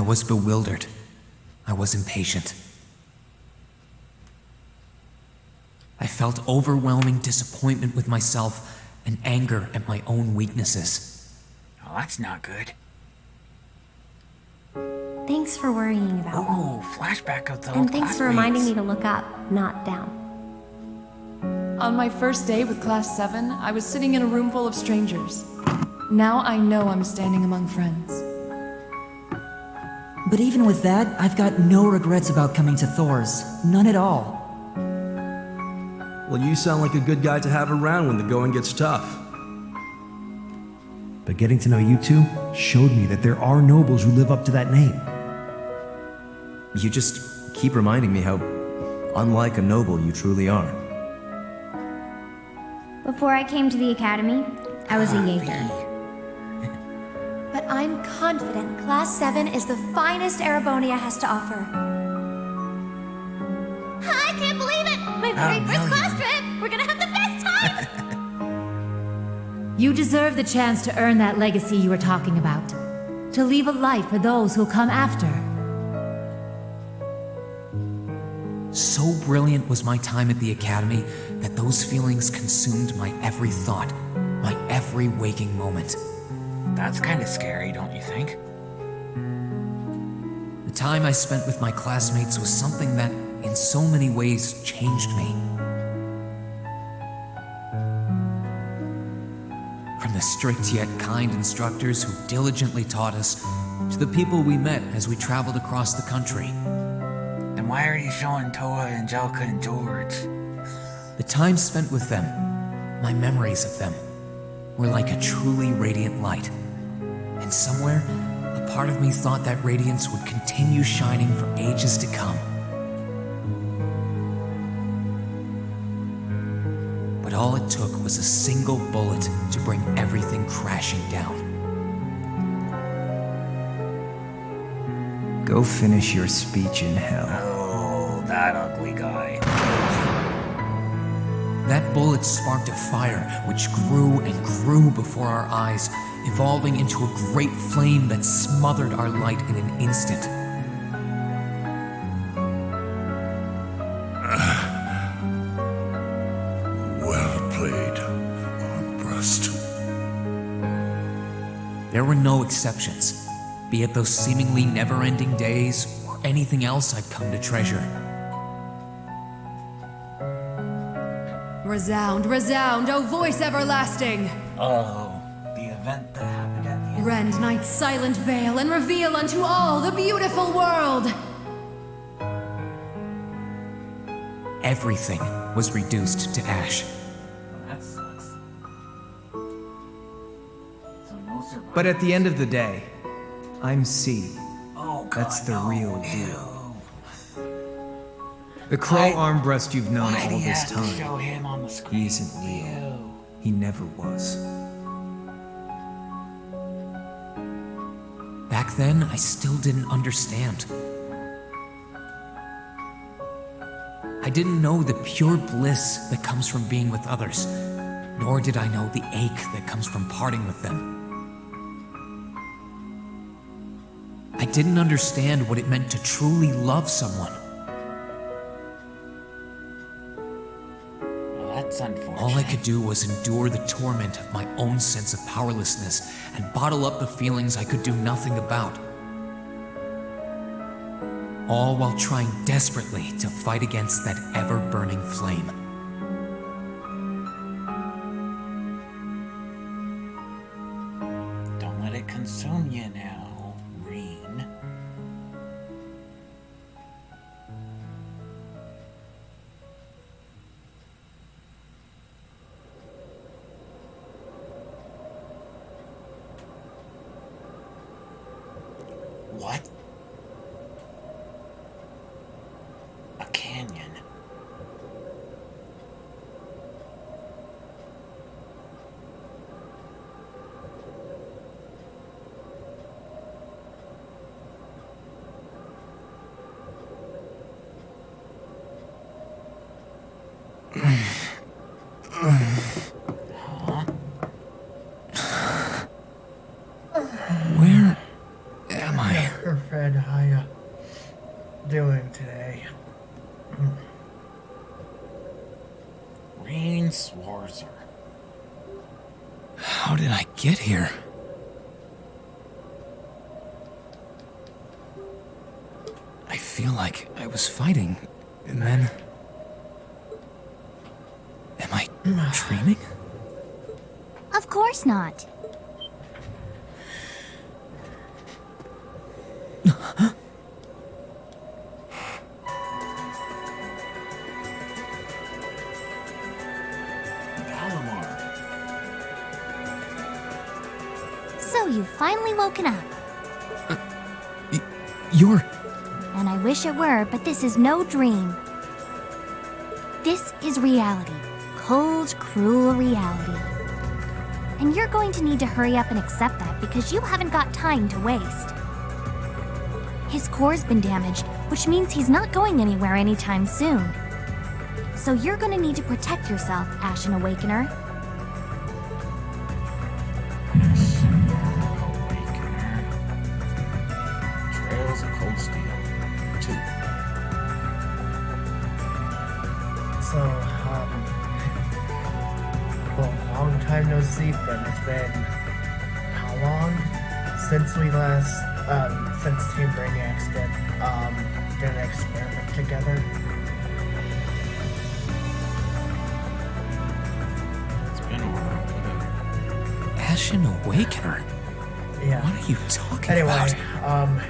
was bewildered. I was impatient. I felt overwhelming disappointment with myself and anger at my own weaknesses. Oh, that's not good. Thanks for worrying about me. Oh, flashback of the old And thanks for reminding classmates. me to look up, not down. On my first day with Class 7, I was sitting in a room full of strangers. Now I know I'm standing among friends. But even with that, I've got no regrets about coming to Thor's. None at all. Well, you sound like a good guy to have around when the going gets tough. But getting to know you two showed me that there are nobles who live up to that name. You just keep reminding me how unlike a noble you truly are. Before I came to the academy, I was a Jaeger. But I'm confident Class 7 is the finest Erebonia has to offer. I can't believe it! My very first class trip! We're gonna have the best time! You deserve the chance to earn that legacy you were talking about. To leave a light for those who'll come after. So brilliant was my time at the academy that those feelings consumed my every thought, my every waking moment. That's kind of scary, don't you think? The time I spent with my classmates was something that, in so many ways, changed me. From the strict yet kind instructors who diligently taught us, to the people we met as we traveled across the country. Then why are you showing Toa, Angelica, and George? The time spent with them, my memories of them, were like a truly radiant light. And somewhere, a part of me thought that radiance would continue shining for ages to come. But all it took was a single bullet to bring everything crashing down. Go finish your speech in hell. Oh, that ugly guy. That bullet sparked a fire which grew and grew before our eyes, evolving into a great flame that smothered our light in an instant. Well played, Armbrust. There were no exceptions, be it those seemingly never-ending days or anything else I'd come to treasure. Resound, resound, O voice everlasting! Oh, the event that happened at the end. Rend night's silent veil and reveal unto all the beautiful world! Everything was reduced to ash. That sucks. So no survivors. But at the end of the day, I'm C. Oh, God, That's the no. real Ew. deal. The crow Armbrust you've known Why do all you this have to show time, him on the screen? he isn't real. He never was. Back then, I still didn't understand. I didn't know the pure bliss that comes from being with others, nor did I know the ache that comes from parting with them. I didn't understand what it meant to truly love someone. Well, that's unfortunate. All I could do was endure the torment of my own sense of powerlessness and bottle up the feelings I could do nothing about. All while trying desperately to fight against that ever-burning flame. Don't let it consume you now, Reen. What? A canyon. Where am I? Fred. How you doing today? Rain Swarzer. How did I get here? I feel like I was fighting, and then... Am I dreaming? Of course not. Valimar. So you've finally woken up. You're... And I wish it were, but this is no dream. This is reality. Cold, cruel reality. And you're going to need to hurry up and accept that because you haven't got time to waste. His core's been damaged, which means he's not going anywhere anytime soon. So you're gonna need to protect yourself, Ashen Awakener. Awakener. Trails of Cold Steel. 2. So, well, long time no see, friend. It's been how long since we last, since Team Brainiacs did an experiment together? It's been a while. Ashen Awakener? Yeah. What are you talking Anyway, about?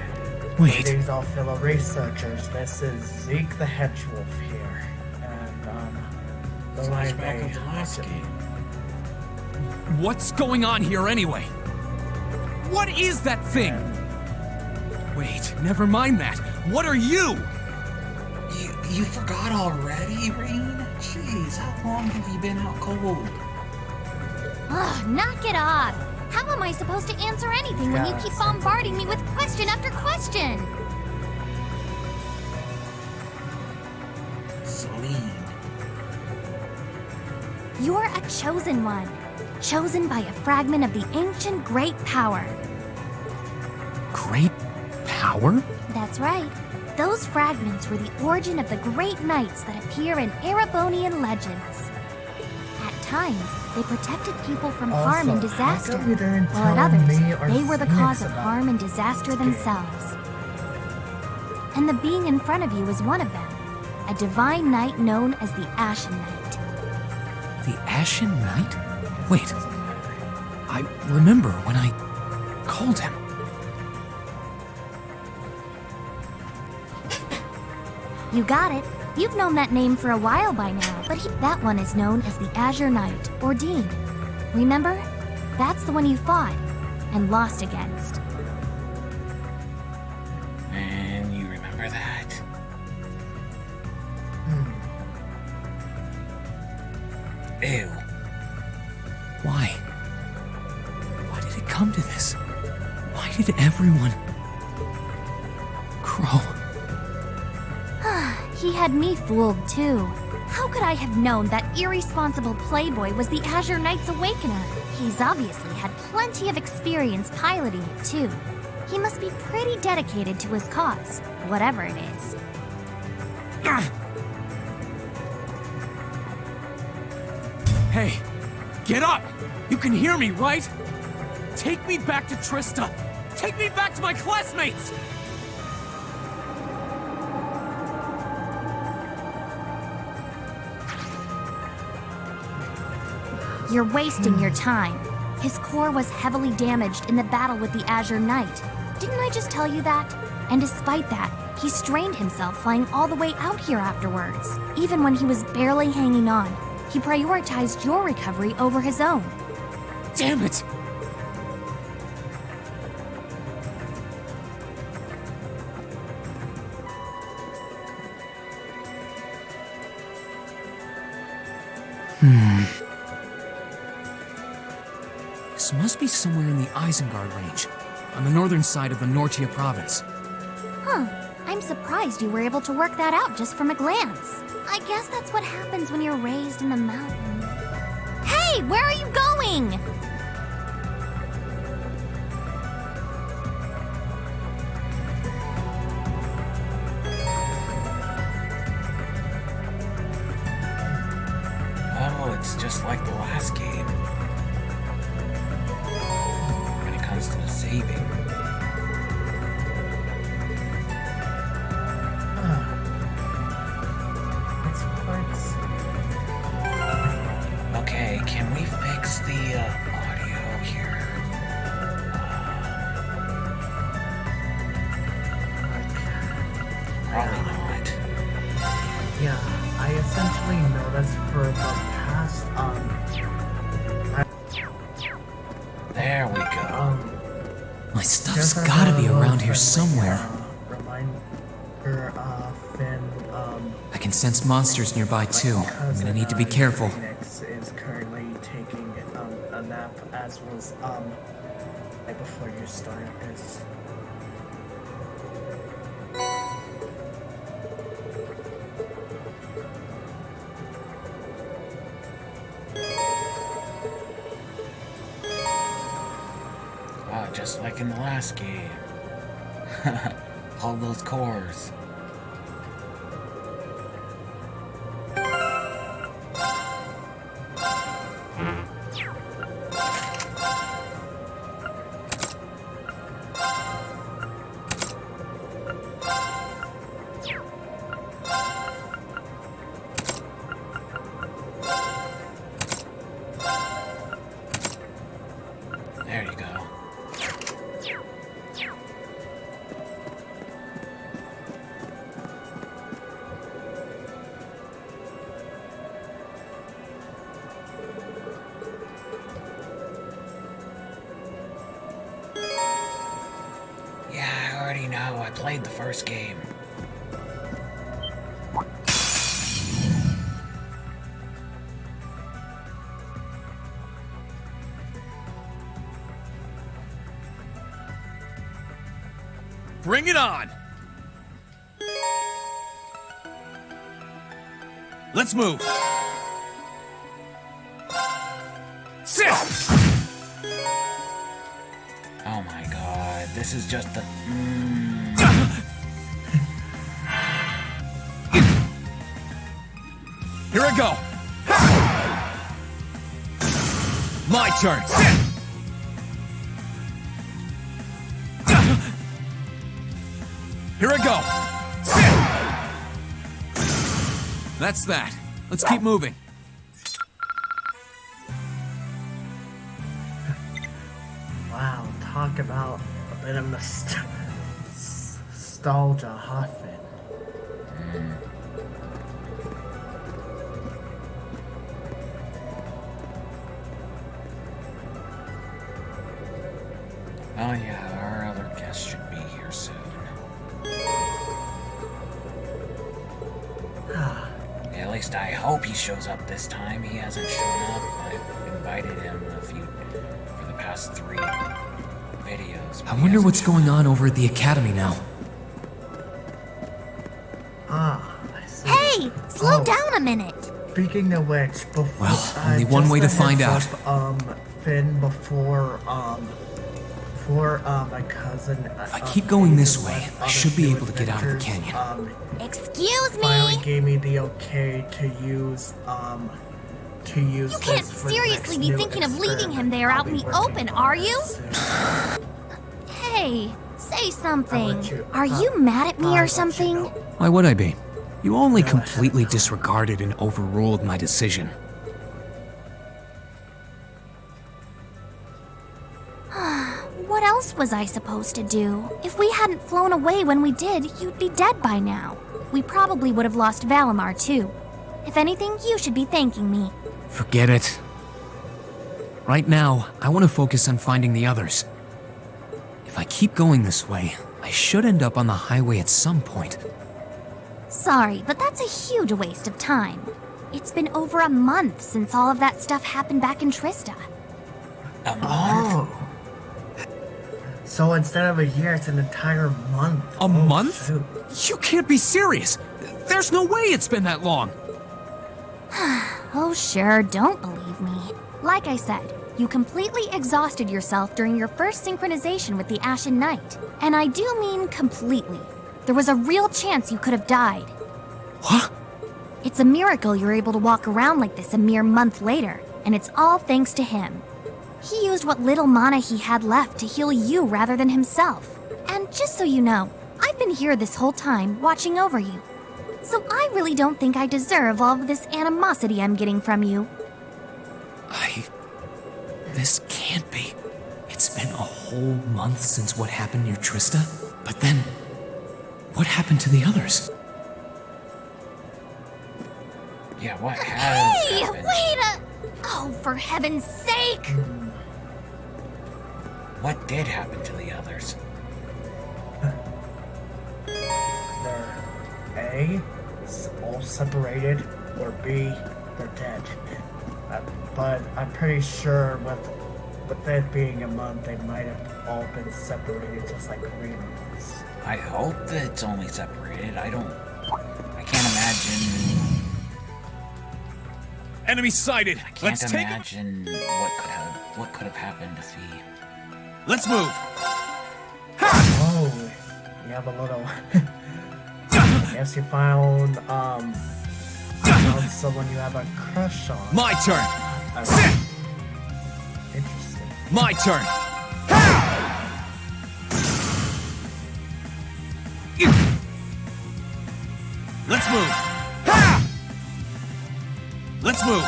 Wait. Greetings, all fellow researchers. This is Zeke the Hedgewolf here, and the line Flashback of the last game. What's going on here anyway? What is that thing? Wait, never mind that. What are you? You forgot already, Rain? Jeez, how long have you been out cold? Ugh, knock it off! How am I supposed to answer anything when you keep bombarding me with question after question? Celine. You're a chosen one. Chosen by a fragment of the ancient great power. Great power? That's right. Those fragments were the origin of the great knights that appear in Erebonian legends. At times, they protected people from harm and disaster, while at others, they were the cause of harm and disaster themselves. And the being in front of you is one of them, a divine knight known as the Ashen Knight. The Ashen Knight? Wait. I remember when I called him. You got it. You've known that name for a while by now, but that one is known as the Azure Knight, or Dean. Remember? That's the one you fought and lost against. And you remember that? Ew. Why? Why did it come to this? Why did everyone... Crow? He had me fooled too. How could I have known that irresponsible playboy was the Azure Knight's Awakener? He's obviously had plenty of experience piloting it too. He must be pretty dedicated to his cause, whatever it is. Hey, get up! You can hear me, right? Take me back to Trista! Take me back to my classmates! You're wasting your time. His core was heavily damaged in the battle with the Azure Knight. Didn't I just tell you that? And despite that, he strained himself flying all the way out here afterwards. Even when he was barely hanging on, he prioritized your recovery over his own. Damn it! This must be somewhere in the Isengard range, on the northern side of the Nortia province. Huh. I'm surprised you were able to work that out just from a glance. I guess that's what happens when you're raised in the mountain. Hey, where are you going? it's just like the last game. When it comes to the saving. Okay, can we fix the audio here? Probably not. Yeah, I essentially noticed for the past, there we go. My stuff's just as gotta be a around here friendly, somewhere. Reminder, Finn, I can sense monsters nearby too. I'm gonna need to be careful. Phoenix is currently taking a nap, as was right before you started this. Just like in the last game. All those cores. There you go. Yeah, I already know. I played the first game. Bring it on! Let's move! Sit! Oh my god, this is just the... Here I go! My turn! Sit! Here I go! Sit! That's that. Let's keep moving. Wow, talk about a bit of nostalgia, huh, Finn? Oh yeah, our other guest should be here soon. At least I hope he shows up this time. He hasn't shown up. I've invited him for the past 3 videos. I wonder what's going on over at the academy now. I see. Hey, slow down a minute. Speaking of which, before Well, only one way to find out. Finn, before my cousin. If I keep going this way, I should be able to get out of the canyon. Excuse me. Finally gave me the okay to use You can't this for the seriously next be new thinking of leaving him experiment there I'll out in be the working open, on are you? soon. Hey, say I'll something. let you- Are you mad at me I'll or let you something? know. Why would I be? You only Go ahead. completely disregarded and overruled my decision. What else was I supposed to do? If we hadn't flown away when we did, you'd be dead by now. We probably would have lost Valimar too. If anything, you should be thanking me. Forget it. Right now, I want to focus on finding the others. If I keep going this way, I should end up on the highway at some point. Sorry, but that's a huge waste of time. It's been over a month since all of that stuff happened back in Trista. A month? Oh. So instead of a year, it's an entire month. A month? Shoot. You can't be serious! There's no way it's been that long! Oh sure, don't believe me. Like I said, you completely exhausted yourself during your first synchronization with the Ashen Knight. And I do mean completely. There was a real chance you could have died. What? It's a miracle you're able to walk around like this a mere month later, and it's all thanks to him. He used what little mana he had left to heal you rather than himself. And just so you know, I've been here this whole time, watching over you. So I really don't think I deserve all of this animosity I'm getting from you. This can't be. It's been a whole month since what happened near Trista, but then, what happened to the others? Yeah, what has Hey, happened? wait a... Oh, for heaven's sake! What did happen to the others? They're A, all separated, or B, they're dead. But I'm pretty sure with it being a month, they might have all been separated just like Green was. I hope that it's only separated. I can't imagine. Enemy sighted. I can't Let's take him. imagine what could have happened to Fee. Let's move. Oh, you have a little. I guess you found someone you have a crush on. My turn. Interesting. My turn. Let's move. Let's move.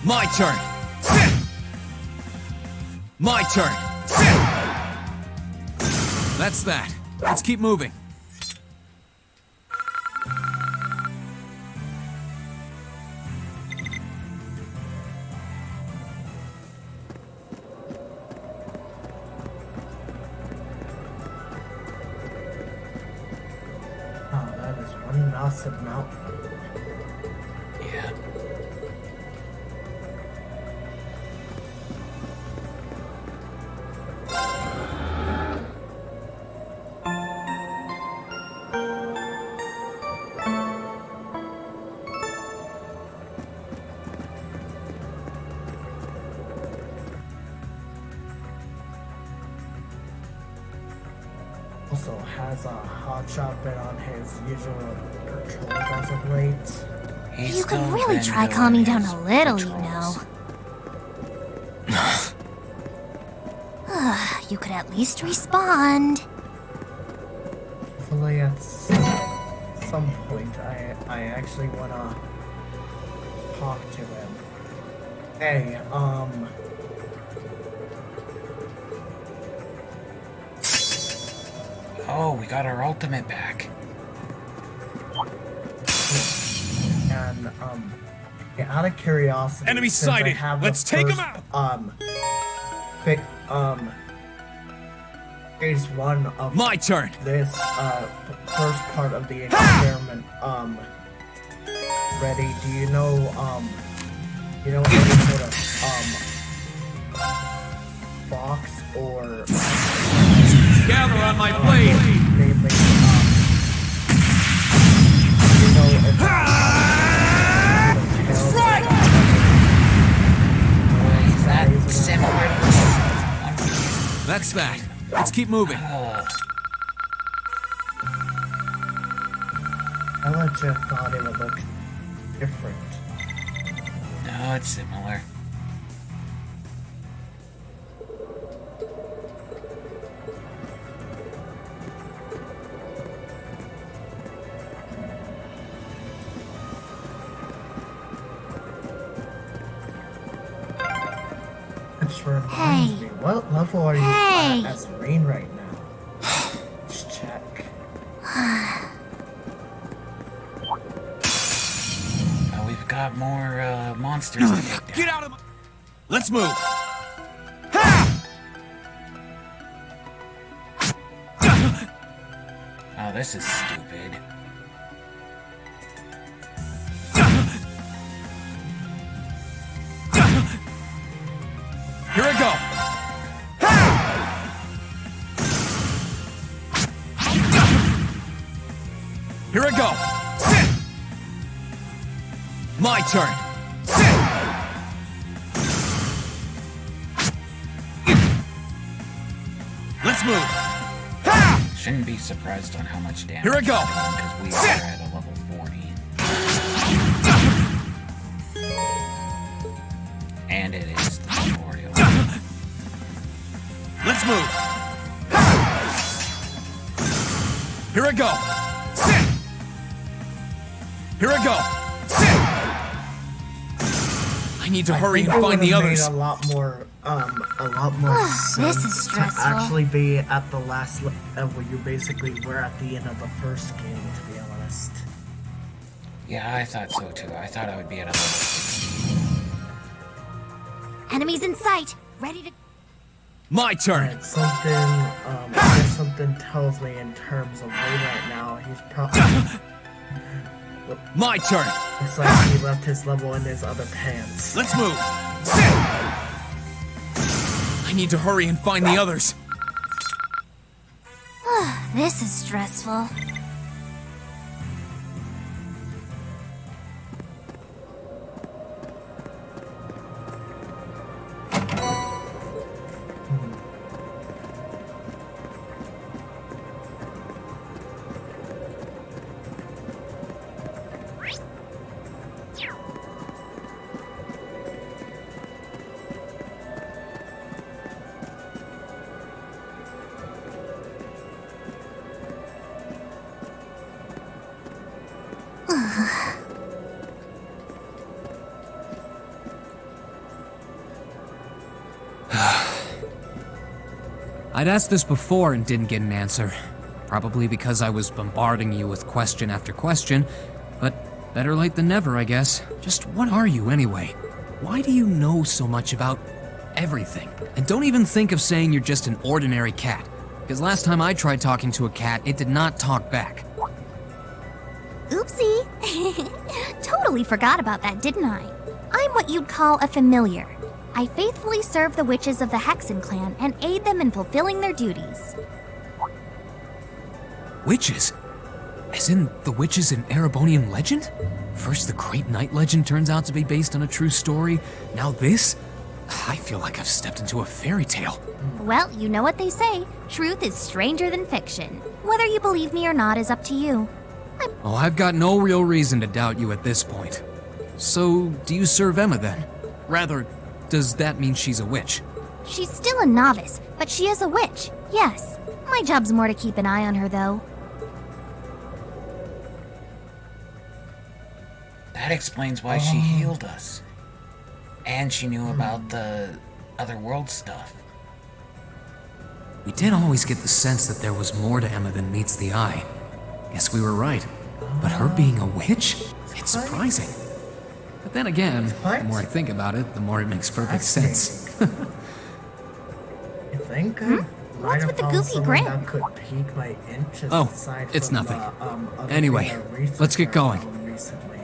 My turn. My turn. That's that. Let's keep moving. Oh, that is one massive mountain. Yeah. Also, has a hotshot been on his usual patrols as of late? You could really try calming down a little, you know. You could at least respond. Hopefully at some point I actually wanna talk to him. Hey, Oh, we got our ultimate back. and yeah, out of curiosity, Enemy since I sighted. have the Let's take 'em first, out. Quick, phase one of My turn. this first part of the experiment ready. Do you know any sort of fox or Gather on my blade. namely you know if Strike! Is that similar to That's that. Let's keep moving. I legit thought it would look different. No, it's similar. Which reminds Hey. me, what level are you Hey. at as Rain right now? Let's check. We've got more monsters to take down. Get out of my... Let's move. Oh, this is stupid. Here we go. Here we go. Sit. My turn. Sit. Let's move. Shouldn't be surprised on how much damage. Here I go. Because we are at a level 40. And it is the tutorial. Let's move. Here I go. Sit. Here I go. Sit. I need to hurry and find the others. A lot more This sense is stressful. to actually be at the last level you basically were at the end of the first game, to be honest. Yeah, I thought so too. I thought I would be at a level 60. Enemies in sight. Ready to... My turn. And something tells me in terms of Ray right now, he's probably... My turn. Looks like he left his level in his other pants. Let's move. Sit. I need to hurry and find the others. This is stressful. I'd asked this before and didn't get an answer. Probably because I was bombarding you with question after question, but better late than never, I guess. Just what are you anyway? Why do you know so much about everything? And don't even think of saying you're just an ordinary cat, because last time I tried talking to a cat, it did not talk back. Oopsie. Totally forgot about that, didn't I? I'm what you'd call a familiar. I faithfully serve the witches of the Hexen clan and aid them in fulfilling their duties. Witches? As in the witches in Erebonian legend? First the Great Night legend turns out to be based on a true story, now this? I feel like I've stepped into a fairy tale. Well, you know what they say. Truth is stranger than fiction. Whether you believe me or not is up to you. Oh, I've got no real reason to doubt you at this point. So, do you serve Emma then? Rather, does that mean she's a witch? She's still a novice, but she is a witch, yes. My job's more to keep an eye on her, though. That explains why she healed us. And she knew about the otherworld stuff. We did always get the sense that there was more to Emma than meets the eye. Guess we were right. But her being a witch? It's surprising. But then again, the more I think about it, the more it makes perfect sense. You think? What's with the goofy grin? That could pique my interest. Oh, aside it's from nothing. the, other Anyway, thing I researched let's get going. recently.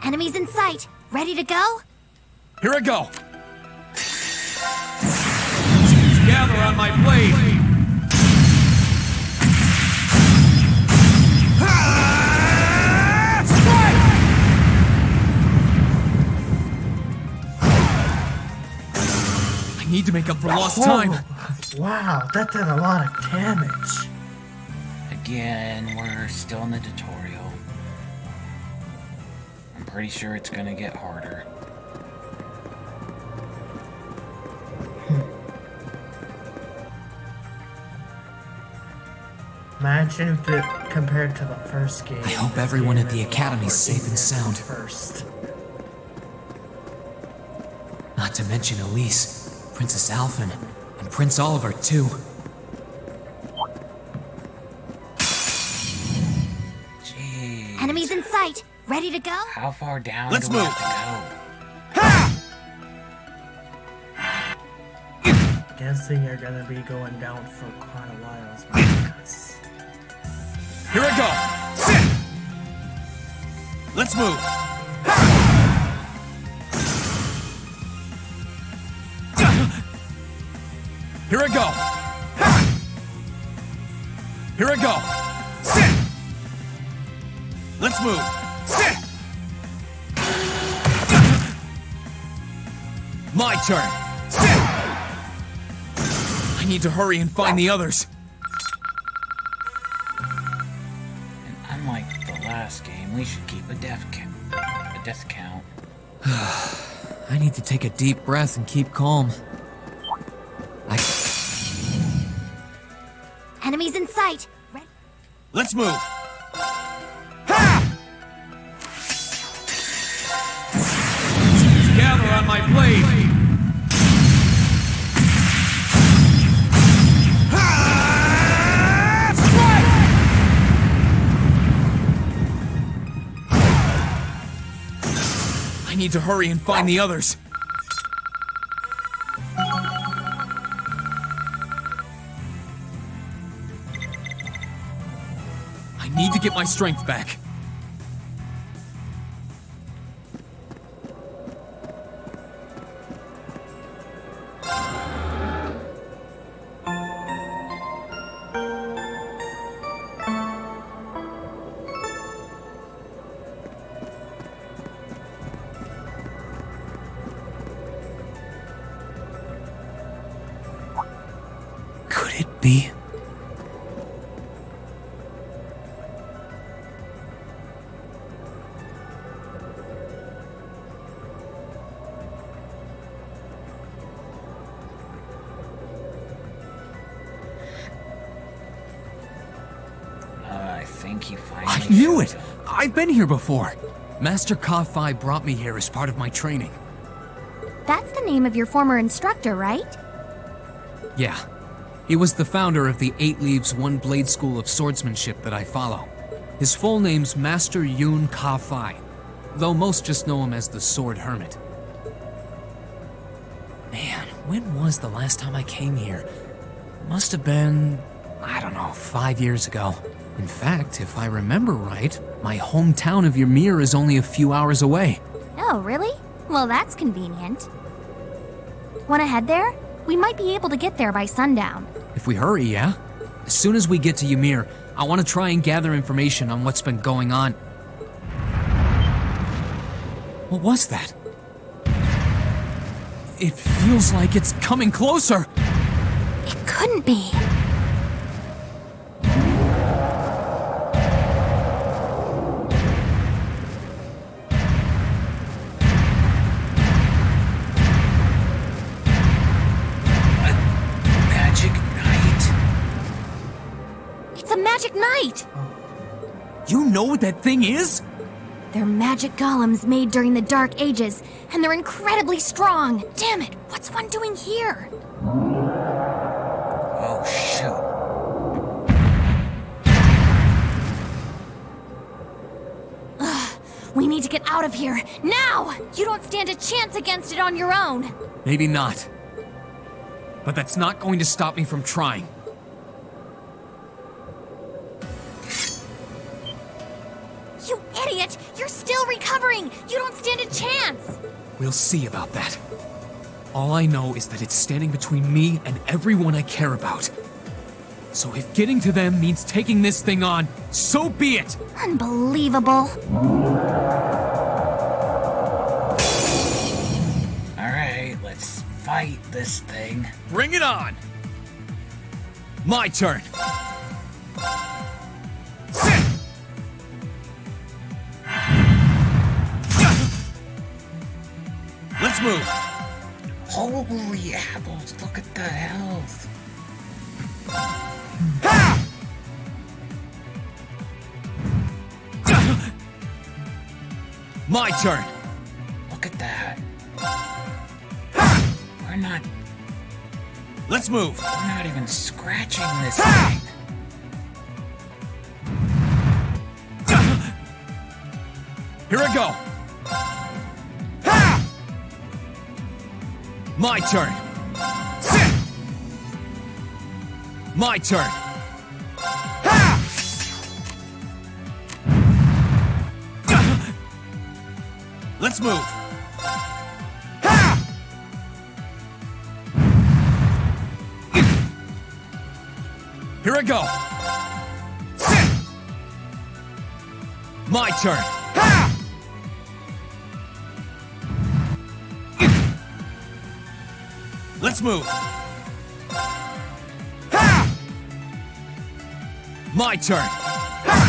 Enemies in sight. Ready to go? Here I go. Gather on my blade. I need to make up for lost time. Wow, that did a lot of damage. Again, we're still in the tutorial. I'm pretty sure it's gonna get harder. Imagine if it compared to the first game. I hope everyone at the academy's safe and sound. First. Not to mention Elise, Princess Alphen, and Prince Oliver, too. Jeez. Enemies in sight. Ready to go? How far down Let's do we move. have Guessing you're gonna be going down for quite a while. As well, because Here I go. Sit. Let's move. Here I go. Here I go. Sit! Let's move. Sit! My turn. Sit! I need to hurry and find the others. And unlike the last game, we should keep a death count. I need to take a deep breath and keep calm. Enemies in sight. Let's move. Gather on my blade. I need to hurry and find the others. I need to get my strength back. Could it be? I think he finally I knew showed it! up. I've been here before. Master Ka-Fi brought me here as part of my training. That's the name of your former instructor, right? Yeah. He was the founder of the 8 Leaves, 1 Blade School of Swordsmanship that I follow. His full name's Master Yoon Ka-Fi, though most just know him as the Sword Hermit. Man, when was the last time I came here? Must have been, I don't know, 5 years ago. In fact, if I remember right, my hometown of Ymir is only a few hours away. Oh, really? Well, that's convenient. Wanna head there? We might be able to get there by sundown. If we hurry, yeah? As soon as we get to Ymir, I want to try and gather information on what's been going on. What was that? It feels like it's coming closer. It couldn't be. Magic Knight. It's a magic knight! You know what that thing is? They're magic golems made during the Dark Ages, and they're incredibly strong. Damn it, what's one doing here? Oh, shoot. We need to get out of here, now! You don't stand a chance against it on your own. Maybe not. But that's not going to stop me from trying. You idiot! You're still recovering! You don't stand a chance! We'll see about that. All I know is that it's standing between me and everyone I care about. So if getting to them means taking this thing on, so be it! Unbelievable. Alright, let's fight this thing. Bring it on! My turn! Sit! Let's move! Holy apples, look at the health. My turn! Look at that. We're not Let's move! We're not even scratching this thing. Here I go! My turn! Sit! My turn! Let's move! Here I go! My turn. Ha! Let's move. Ha! My turn. Ha!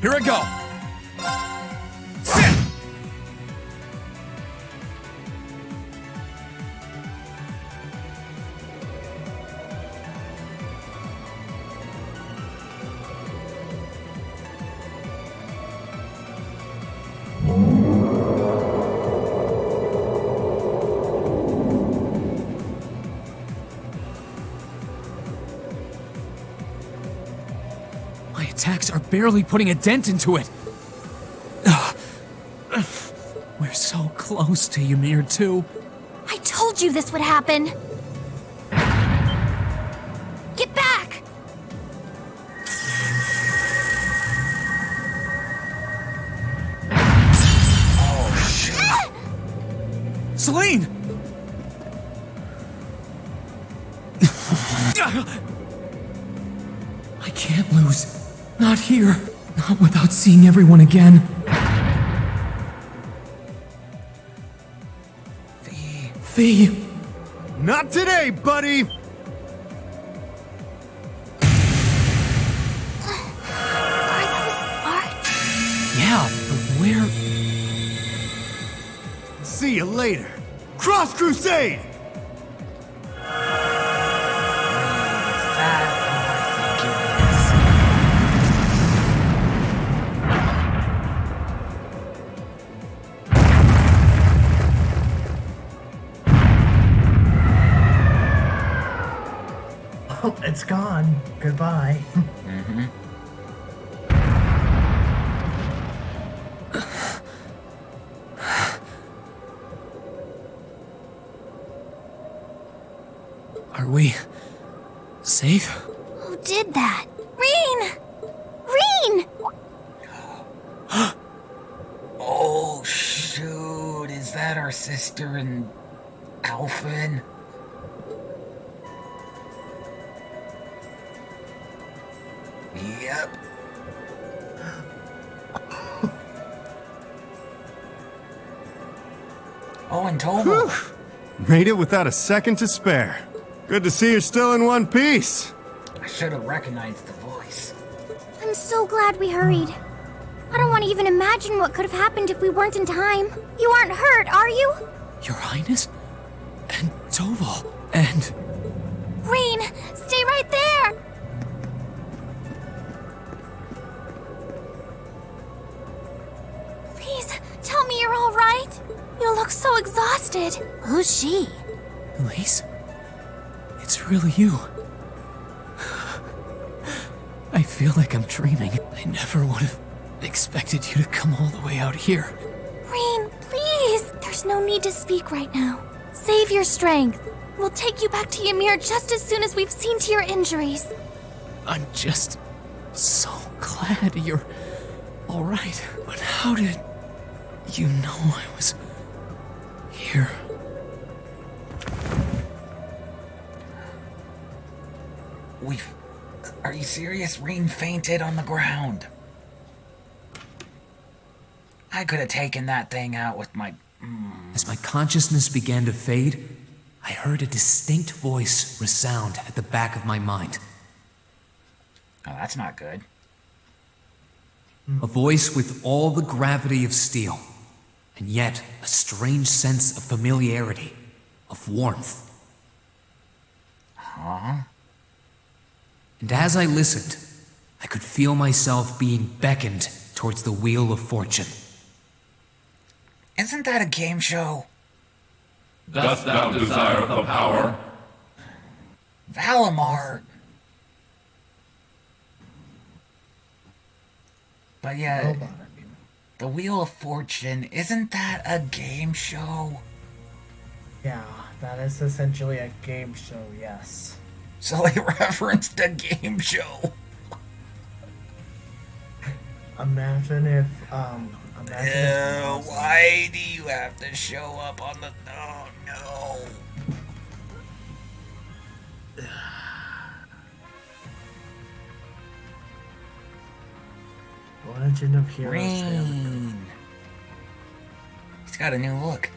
Here I go. Sit. My attacks are barely putting a dent into it. Ugh. We're so close to Ymir too. I told you this would happen. Get back! Oh, shit. Celine! I can't lose. Not here. Not without seeing everyone again. Fee. Not today, buddy! Are those arts? Yeah, but where? See you later. Cross Crusade! Oh, it's gone. Goodbye. Mm-hmm. Are we safe? Who did that? Reen! Reen! Oh, shoot. Is that our sister and Alphen? Yep. Oh, and Tovo. Made it without a second to spare. Good to see you're still in one piece. I should have recognized the voice. I'm so glad we hurried. I don't want to even imagine what could have happened if we weren't in time. You aren't hurt, are you? Your Highness? And Toval. And... Reen, stay right there! Please, tell me you're all right. You look so exhausted. Who's she? Elise? It's really you. I feel like I'm dreaming. I never would have expected you to come all the way out here. Reen, please! There's no need to speak right now. Save your strength. We'll take you back to Ymir just as soon as we've seen to your injuries. I'm just so glad you're all right. But how did you know I was here? Are you serious? Reen fainted on the ground. I could have taken that thing out with my... As my consciousness began to fade, I heard a distinct voice resound at the back of my mind. Oh, that's not good. A voice with all the gravity of steel, and yet a strange sense of familiarity, of warmth. Huh? And as I listened, I could feel myself being beckoned towards the Wheel of Fortune. Isn't that a game show? Dost thou desire the power? Valimar! But yeah, the Wheel of Fortune, isn't that a game show? Yeah, that is essentially a game show, yes. So they referenced a game show. Imagine if, why do you have to show up on the... Oh, no. Legend of Heroes. Rain. He's got a new look.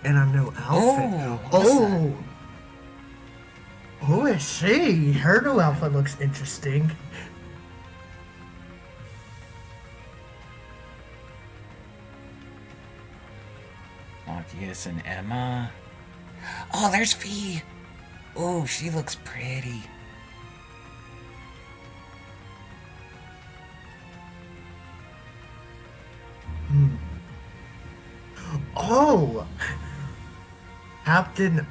And a new outfit. Oh! Who is she? Her new outfit looks interesting. Marcus and Emma. Oh, there's Fee. Oh, she looks pretty. Oh! Captain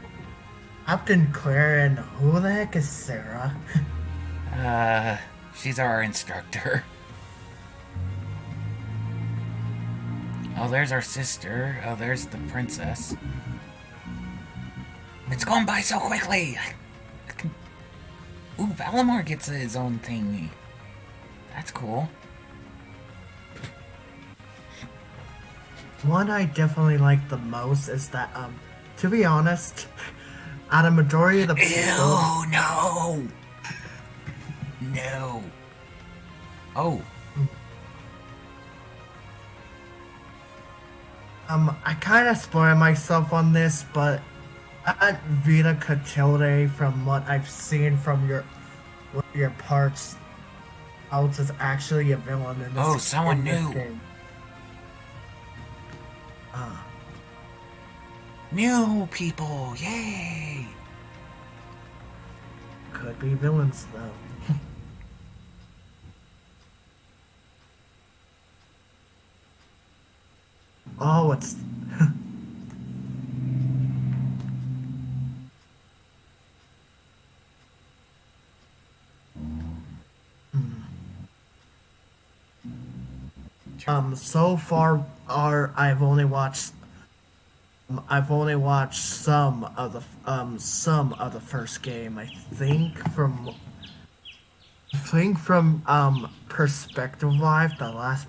Claire, and who the heck is Sarah? She's our instructor. Oh, there's our sister. Oh, there's the princess. It's going by so quickly. Ooh, Valimar gets his own thingy. That's cool. One I definitely like the most is that, to be honest, out of majority of the people... Ew, no! No. Oh. I kind of spoiled myself on this, but Aunt Vita Clotilde, from what I've seen from your parts, out is actually a villain in this. Oh, someone new. Game. New people, yay! Could be villains though. Oh, it's... So far, I've only watched some of the first game. I think from Perspective Live, the last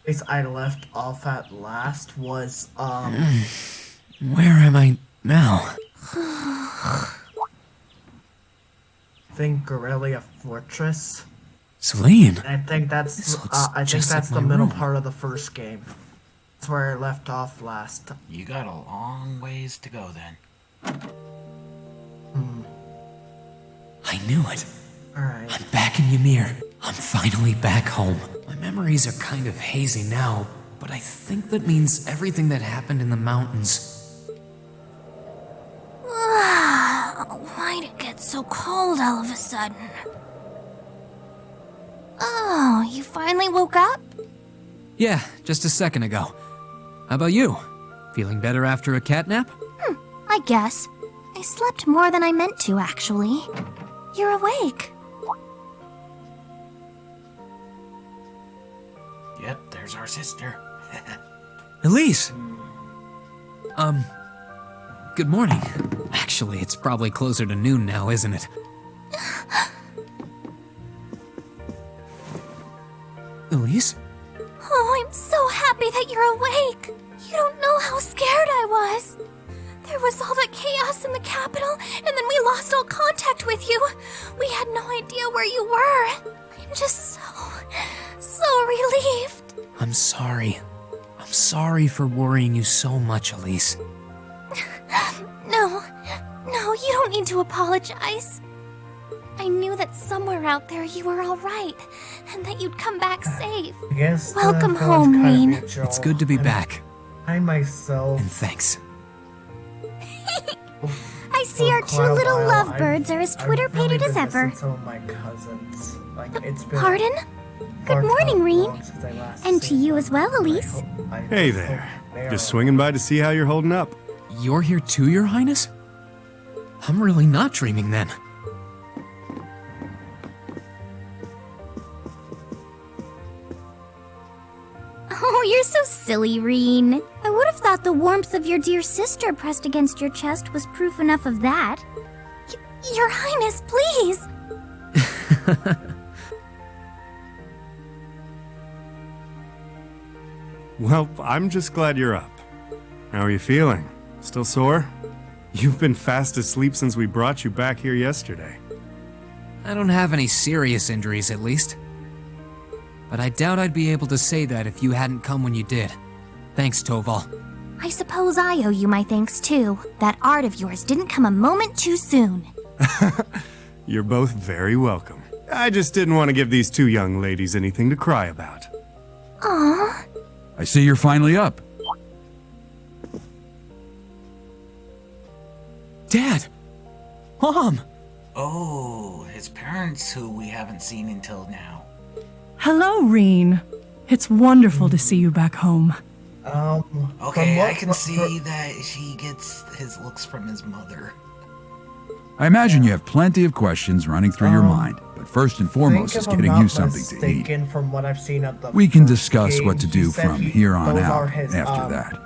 place I left off at last was Where am I now? I think Guerrilla Fortress. Celine. I think that's just the like my middle room. part of the first game. That's where I left off last. You got a long ways to go then. I knew it. Alright. I'm back in Ymir. I'm finally back home. My memories are kind of hazy now, but I think that means everything that happened in the mountains. Why'd it get so cold all of a sudden? Oh, you finally woke up? Yeah, just a second ago. How about you? Feeling better after a cat nap? I guess. I slept more than I meant to, actually. You're awake. Yep, there's our sister. Elise! Good morning. Actually, it's probably closer to noon now, isn't it? Elise? Oh, I'm so happy that you're awake. You don't know how scared I was. There was all that chaos in the capital, and then we lost all contact with you. We had no idea where you were. I'm just so relieved. I'm sorry. I'm sorry for worrying you so much, Elise. No, you don't need to apologize. I knew that somewhere out there you were all right, and that you'd come back safe. I guess Welcome that home, was kind of Rean. mutual. It's good to be back. I myself. And thanks. I see our two quite a little while, lovebirds are as Twitter-pated as ever. Some of my cousins. Like, it's been Pardon? far Good morning, too Rean. long since I last And to seen you them. as well, Elise. Hey there. Just swinging by to see how you're holding up. You're here too, Your Highness? I'm really not dreaming then. Oh, you're so silly, Rean. I would have thought the warmth of your dear sister pressed against your chest was proof enough of that. Your Highness, please! Well, I'm just glad you're up. How are you feeling? Still sore? You've been fast asleep since we brought you back here yesterday. I don't have any serious injuries, at least. But I doubt I'd be able to say that if you hadn't come when you did. Thanks, Toval. I suppose I owe you my thanks too. That art of yours didn't come a moment too soon. You're both very welcome. I just didn't want to give these two young ladies anything to cry about. Aww. I see you're finally up. Dad! Mom! Oh, his parents who we haven't seen until now. Hello, Reen. It's wonderful to see you back home. Okay, I can see that he gets his looks from his mother. I imagine you have plenty of questions running through your mind, but first and foremost is getting you something to eat. From what I've seen of the We can first discuss what game, to he do said from here on those out are his, after that.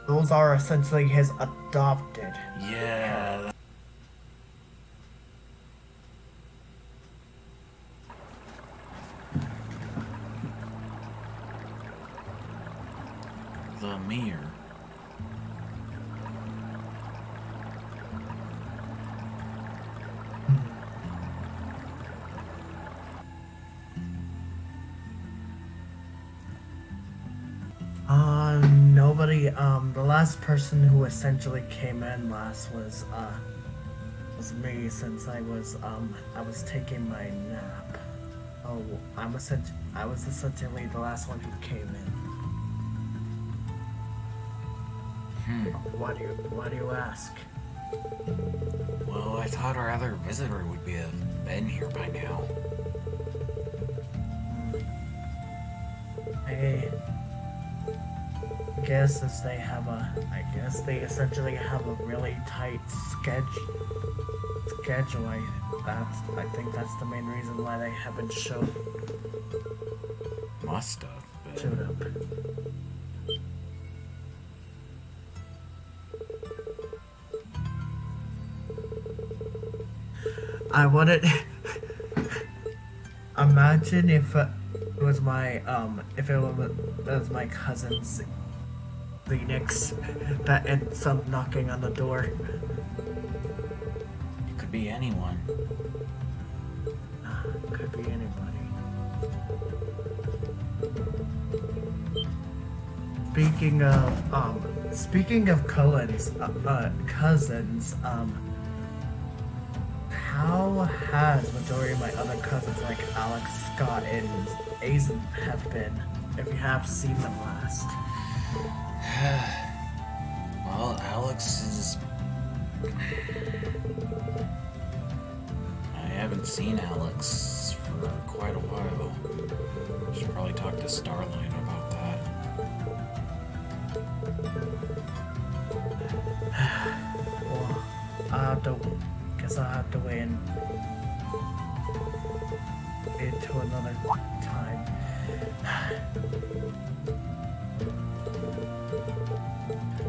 Those are essentially his adopted. Yeah. The mirror. Nobody, the last person who essentially came in last was me, since I was taking my nap. Oh, I was essentially the last one who came in. Why do you ask? Well, I thought our other visitor would have been here by now. I guess I guess they essentially have a really tight schedule. I think that's the main reason why they haven't showed up. I wanted. Imagine if it was my cousin's Phoenix that ends up knocking on the door. It could be anyone. Could be anybody. Speaking of cousins, how has majority of my other cousins like Alex, Scott, and Aizen have been, if you have seen them last? Well, Alex is... I haven't seen Alex for quite a while. Should probably talk to Starline about that. Well, guess I'll have to wait until another time.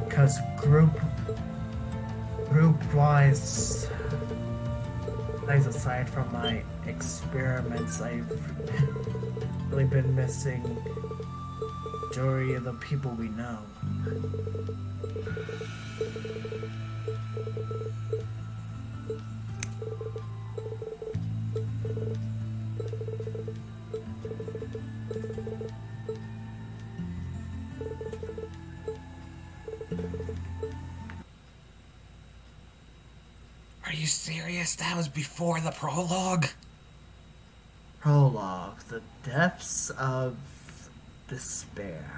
Because group-wise, aside from my experiments, I've really been missing majority of the people we know. Are you serious? That was before the prologue? Prologue, the depths of despair.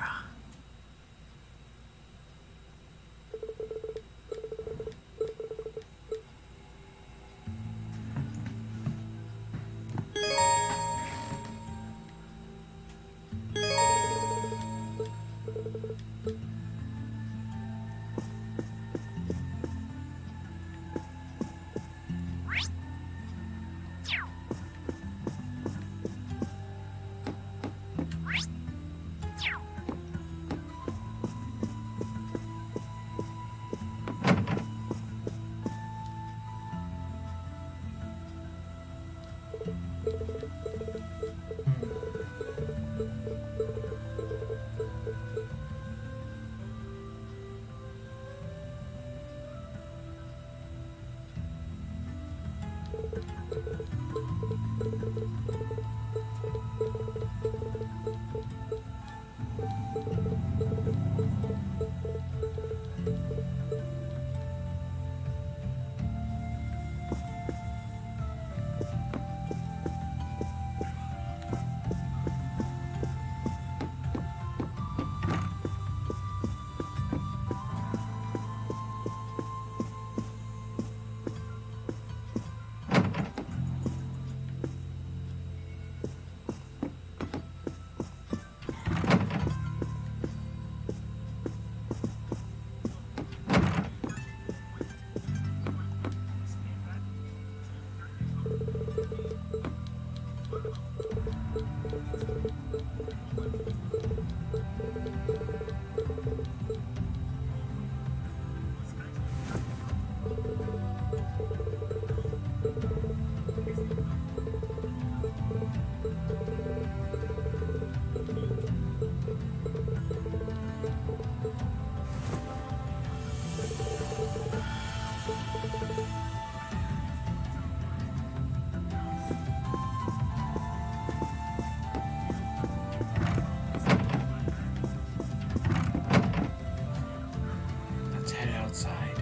Let's head outside.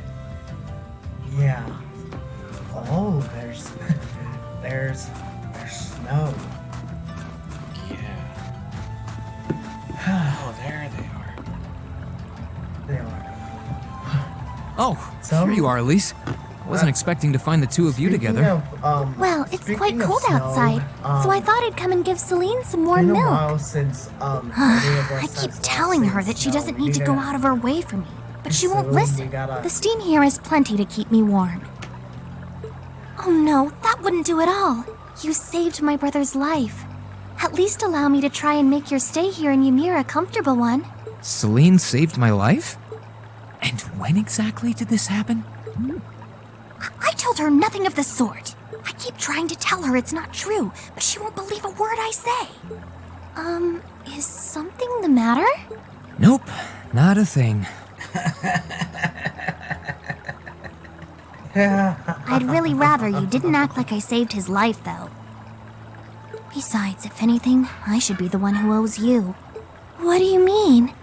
Yeah. Oh, there's snow. Yeah. Oh, there they are. They are. Oh, here you are, Elise. I wasn't expecting to find the two of you together. Well, it's quite speaking of cold snow, outside, so I thought I'd come and give Celine some warm been a milk. while since I keep telling her that she doesn't need to go out of her way for me, but she won't listen. The steam here is plenty to keep me warm. Oh no, that wouldn't do at all. You saved my brother's life. At least allow me to try and make your stay here in Ymir a comfortable one. Celine saved my life? And when exactly did this happen? I told her nothing of the sort. I keep trying to tell her it's not true, but she won't believe a word I say. Is something the matter? Nope, not a thing. I'd really rather you didn't act like I saved his life, though. Besides, if anything, I should be the one who owes you. What do you mean?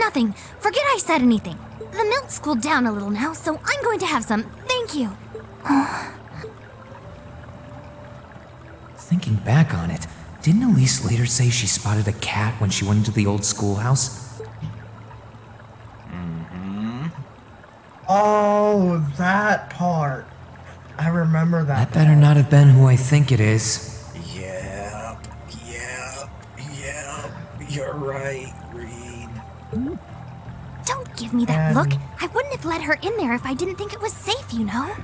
Nothing. Forget I said anything. The milk's cooled down a little now, so I'm going to have some. Thank you. Thinking back on it, didn't Elise later say she spotted a cat when she went into the old schoolhouse? Oh, that part. I remember that. That better not have been who I think it is. Yep. You're right, Reed. Don't give me that look. I wouldn't have let her in there if I didn't think it was safe, you know?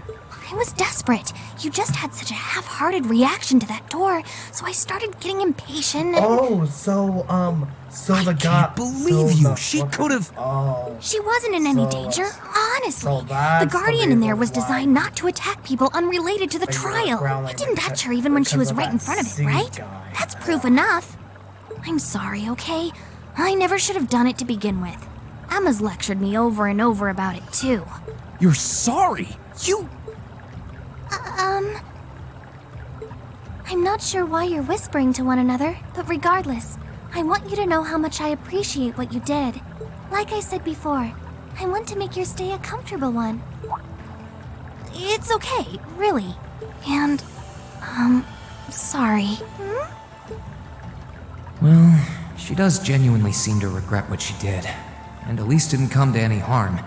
I was desperate. You just had such a half-hearted reaction to that door, so I started getting impatient and... Oh, so the guy... I can't believe you. She could have... Oh. She wasn't in any danger, honestly. So that's the Guardian in there was reason why. designed not to attack people unrelated to the trial. He didn't touch her even when she was right in front of it, right? That's proof enough. I'm sorry, okay? I never should have done it to begin with. Emma's lectured me over and over about it, too. You're sorry? You... I'm not sure why you're whispering to one another, but regardless, I want you to know how much I appreciate what you did. Like I said before, I want to make your stay a comfortable one. It's okay, really. And, sorry. Well, she does genuinely seem to regret what she did. And Elise didn't come to any harm.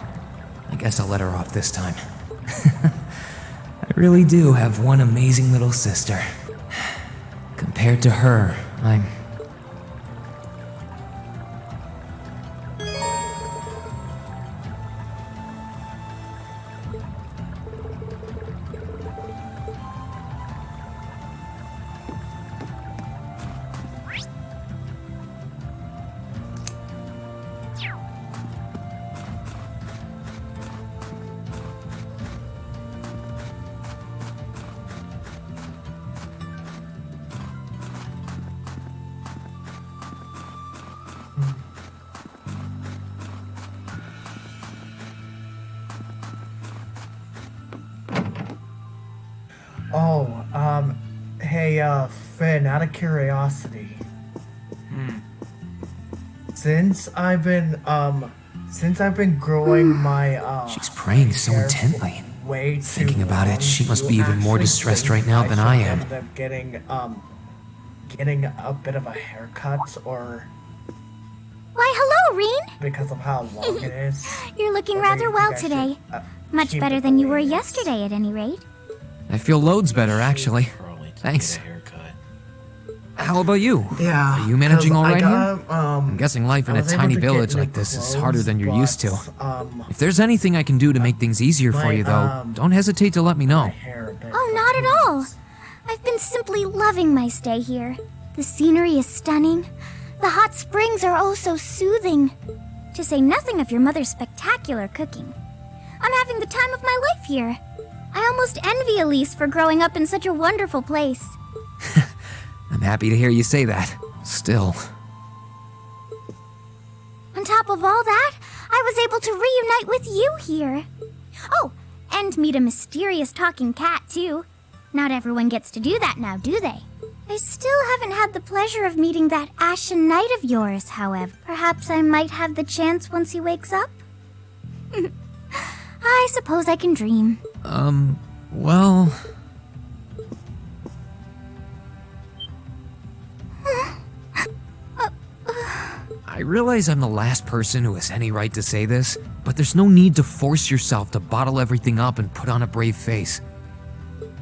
I guess I'll let her off this time. I really do have one amazing little sister. Compared to her, I'm... Oh, hey, Finn, out of curiosity. Since I've been growing my She's praying so intently. Thinking about it, she must be even more distressed right now than I am. End up getting a bit of a haircut, or Why, hello, Reen! because of how long it is. You're looking Or rather you well guys should, today. Much keep better it than the you way were it is. yesterday, at any rate. I feel loads better, actually. Thanks. How about you? Yeah. Are you managing 'cause all I right got, here? I'm guessing life in I a was able tiny to get village new like this is clothes, harder than you're used to. but, If there's anything I can do to make things easier for you, though, don't hesitate to let me know. Oh, not at all. I've been simply loving my stay here. The scenery is stunning. The hot springs are oh so soothing. To say nothing of your mother's spectacular cooking. I'm having the time of my life here. I almost envy Elise for growing up in such a wonderful place. I'm happy to hear you say that. Still. On top of all that, I was able to reunite with you here. Oh, and meet a mysterious talking cat, too. Not everyone gets to do that now, do they? I still haven't had the pleasure of meeting that Ashen Knight of yours, however. Perhaps I might have the chance once he wakes up? I suppose I can dream. Well... I realize I'm the last person who has any right to say this, but there's no need to force yourself to bottle everything up and put on a brave face.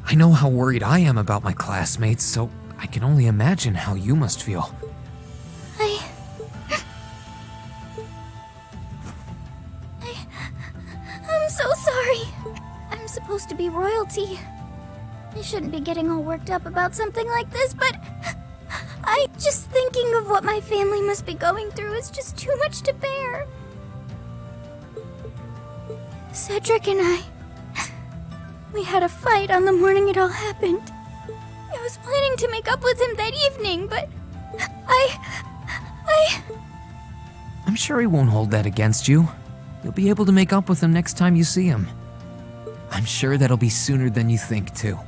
I know how worried I am about my classmates, so I can only imagine how you must feel. I'm so sorry. I'm supposed to be royalty. I shouldn't be getting all worked up about something like this, but just thinking of what my family must be going through is just too much to bear. Cedric and I, we had a fight on the morning it all happened. I was planning to make up with him that evening, but I'm sure he won't hold that against you. You'll be able to make up with him next time you see him. I'm sure that'll be sooner than you think, too.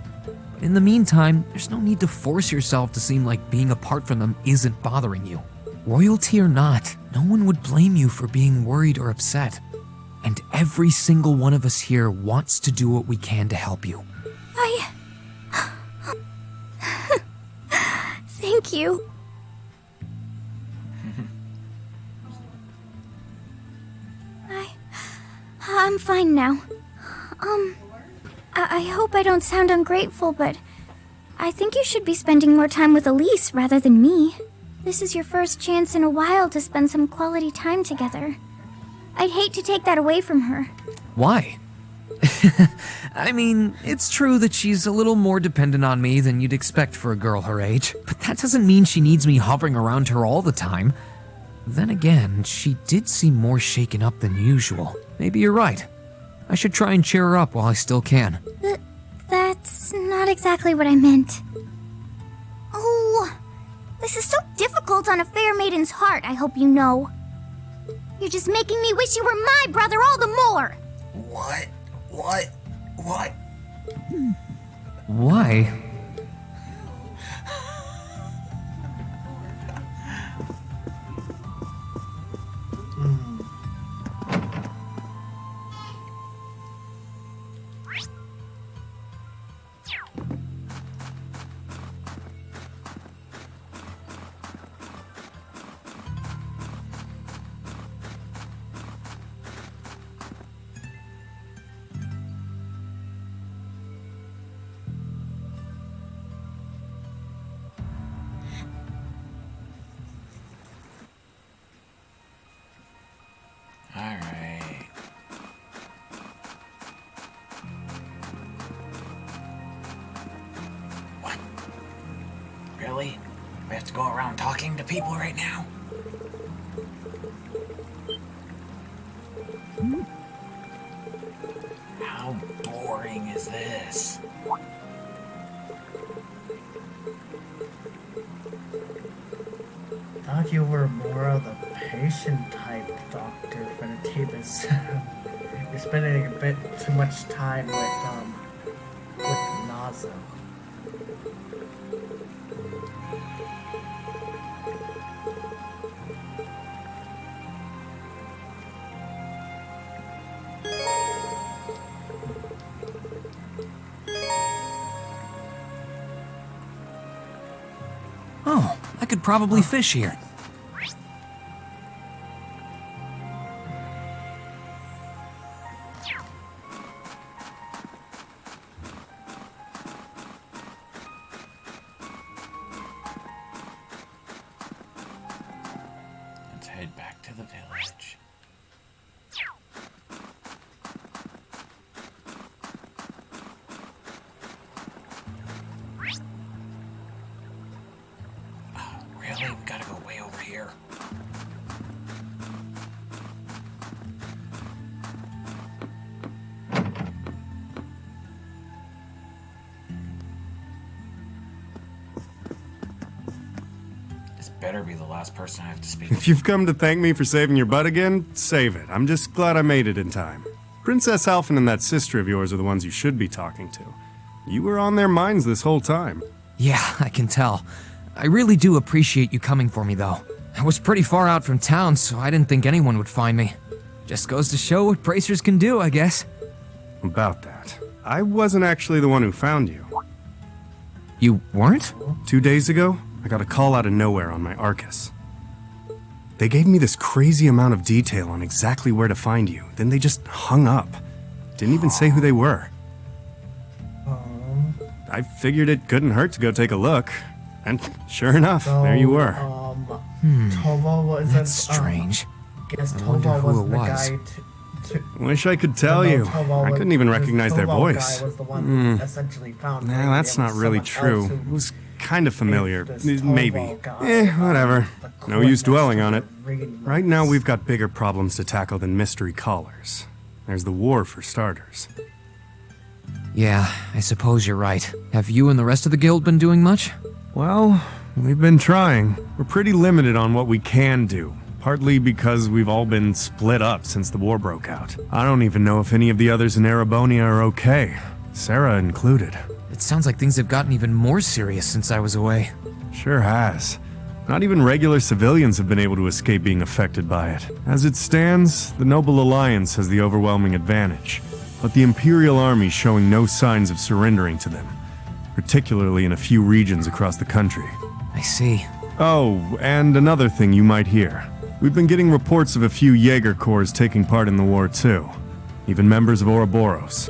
But in the meantime, there's no need to force yourself to seem like being apart from them isn't bothering you. Royalty or not, no one would blame you for being worried or upset. And every single one of us here wants to do what we can to help you. Thank you. I'm fine now. I hope I don't sound ungrateful, but I think you should be spending more time with Elise rather than me. This is your first chance in a while to spend some quality time together. I'd hate to take that away from her. Why? I mean, it's true that she's a little more dependent on me than you'd expect for a girl her age, but that doesn't mean she needs me hovering around her all the time. Then again, she did seem more shaken up than usual. Maybe you're right. I should try and cheer her up while I still can. That's not exactly what I meant. Oh, this is so difficult on a fair maiden's heart, I hope you know. You're just making me wish you were my brother all the more. What? Why? Alright. What? Really? We have to go around talking to people right now? How boring is this? Thought you were more of the patient type, Dr. Fenatibus. You're spending a bit too much time with Nazo. could probably fish here. Let's head back to the village. Oh, really? We gotta go way over here. This better be the last person I have to speak to. If you've come to thank me for saving your butt again, save it. I'm just glad I made it in time. Princess Alphen and that sister of yours are the ones you should be talking to. You were on their minds this whole time. Yeah, I can tell. I really do appreciate you coming for me, though. I was pretty far out from town, so I didn't think anyone would find me. Just goes to show what bracers can do, I guess. About that, I wasn't actually the one who found you. You weren't? 2 days ago, I got a call out of nowhere on my Arcus. They gave me this crazy amount of detail on exactly where to find you, then they just hung up. Didn't even say who they were. I figured it couldn't hurt to go take a look. And sure enough, there you were. Tova wasn't. That's strange. Guess I wonder Tova who was it the was. guy to Wish I could tell you. I couldn't even recognize their voice. Guy was the one who essentially found Nah, Radiant. that's not really Someone else true. who It was kind of familiar. this Tova Maybe. guy, Whatever. the No use coordinates dwelling to on the it. Radiant Right now, we've got bigger problems to tackle than mystery callers. There's the war, for starters. Yeah, I suppose you're right. Have you and the rest of the guild been doing much? Well, we've been trying. We're pretty limited on what we can do. Partly because we've all been split up since the war broke out. I don't even know if any of the others in Erebonia are okay. Sarah included. It sounds like things have gotten even more serious since I was away. Sure has. Not even regular civilians have been able to escape being affected by it. As it stands, the Noble Alliance has the overwhelming advantage, but the Imperial Army's showing no signs of surrendering to them, particularly in a few regions across the country. I see. Oh, and another thing you might hear. We've been getting reports of a few Jaeger Corps taking part in the war too. Even members of Ouroboros.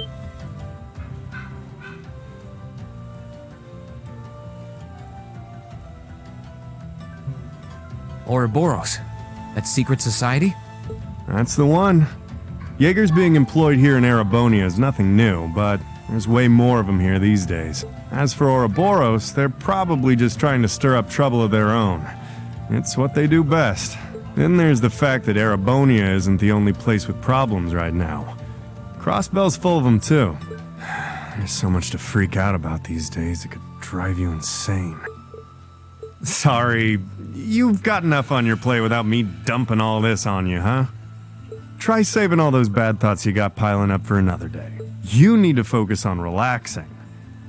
Ouroboros? That secret society? That's the one. Jaegers being employed here in Erebonia is nothing new, but there's way more of them here these days. As for Ouroboros, they're probably just trying to stir up trouble of their own. It's what they do best. Then there's the fact that Erebonia isn't the only place with problems right now. Crossbell's full of them too. There's so much to freak out about these days, it could drive you insane. Sorry, you've got enough on your plate without me dumping all this on you, huh? Try saving all those bad thoughts you got piling up for another day. You need to focus on relaxing.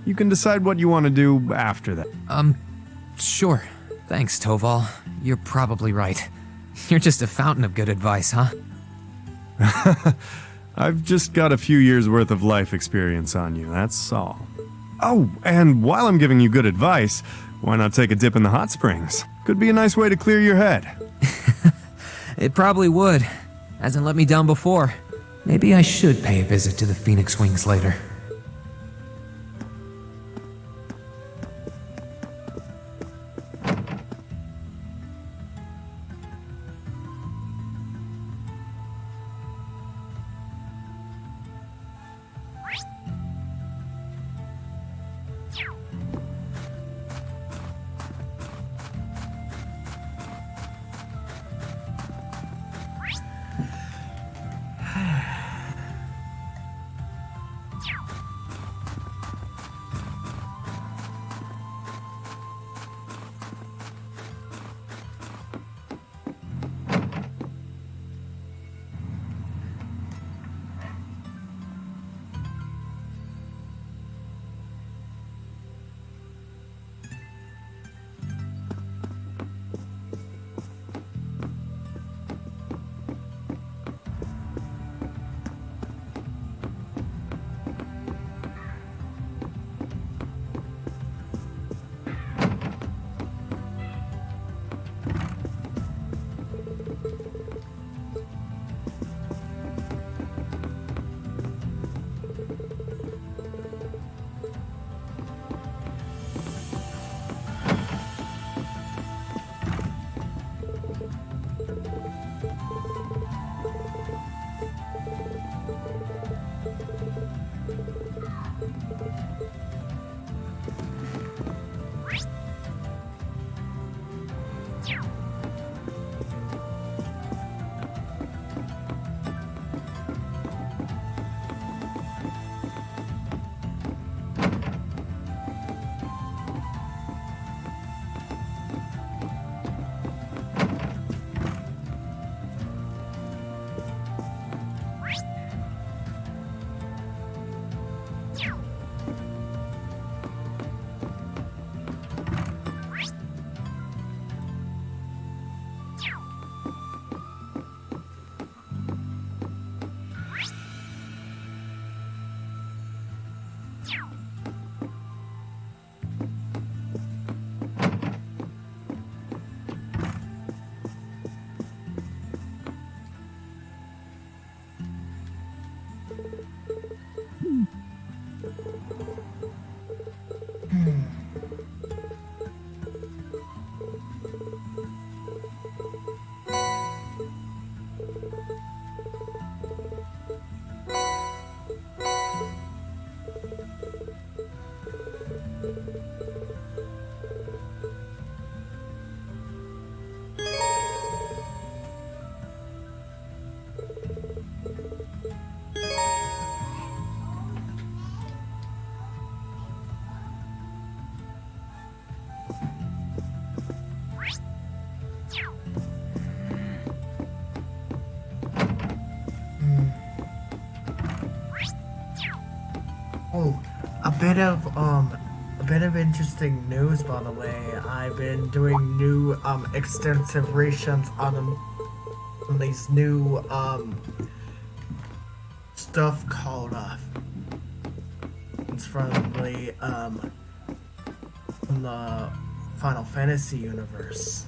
You can decide what you want to do after that. Sure. Thanks, Toval. You're probably right. You're just a fountain of good advice, huh? I've just got a few years' worth of life experience on you, that's all. Oh, and while I'm giving you good advice, why not take a dip in the hot springs? Could be a nice way to clear your head. It probably would. Hasn't let me down before. Maybe I should pay a visit to the Phoenix Wings later. Oh, a bit of interesting news, by the way. I've been doing new, extensive research on these new, stuff called, it's from the Final Fantasy universe.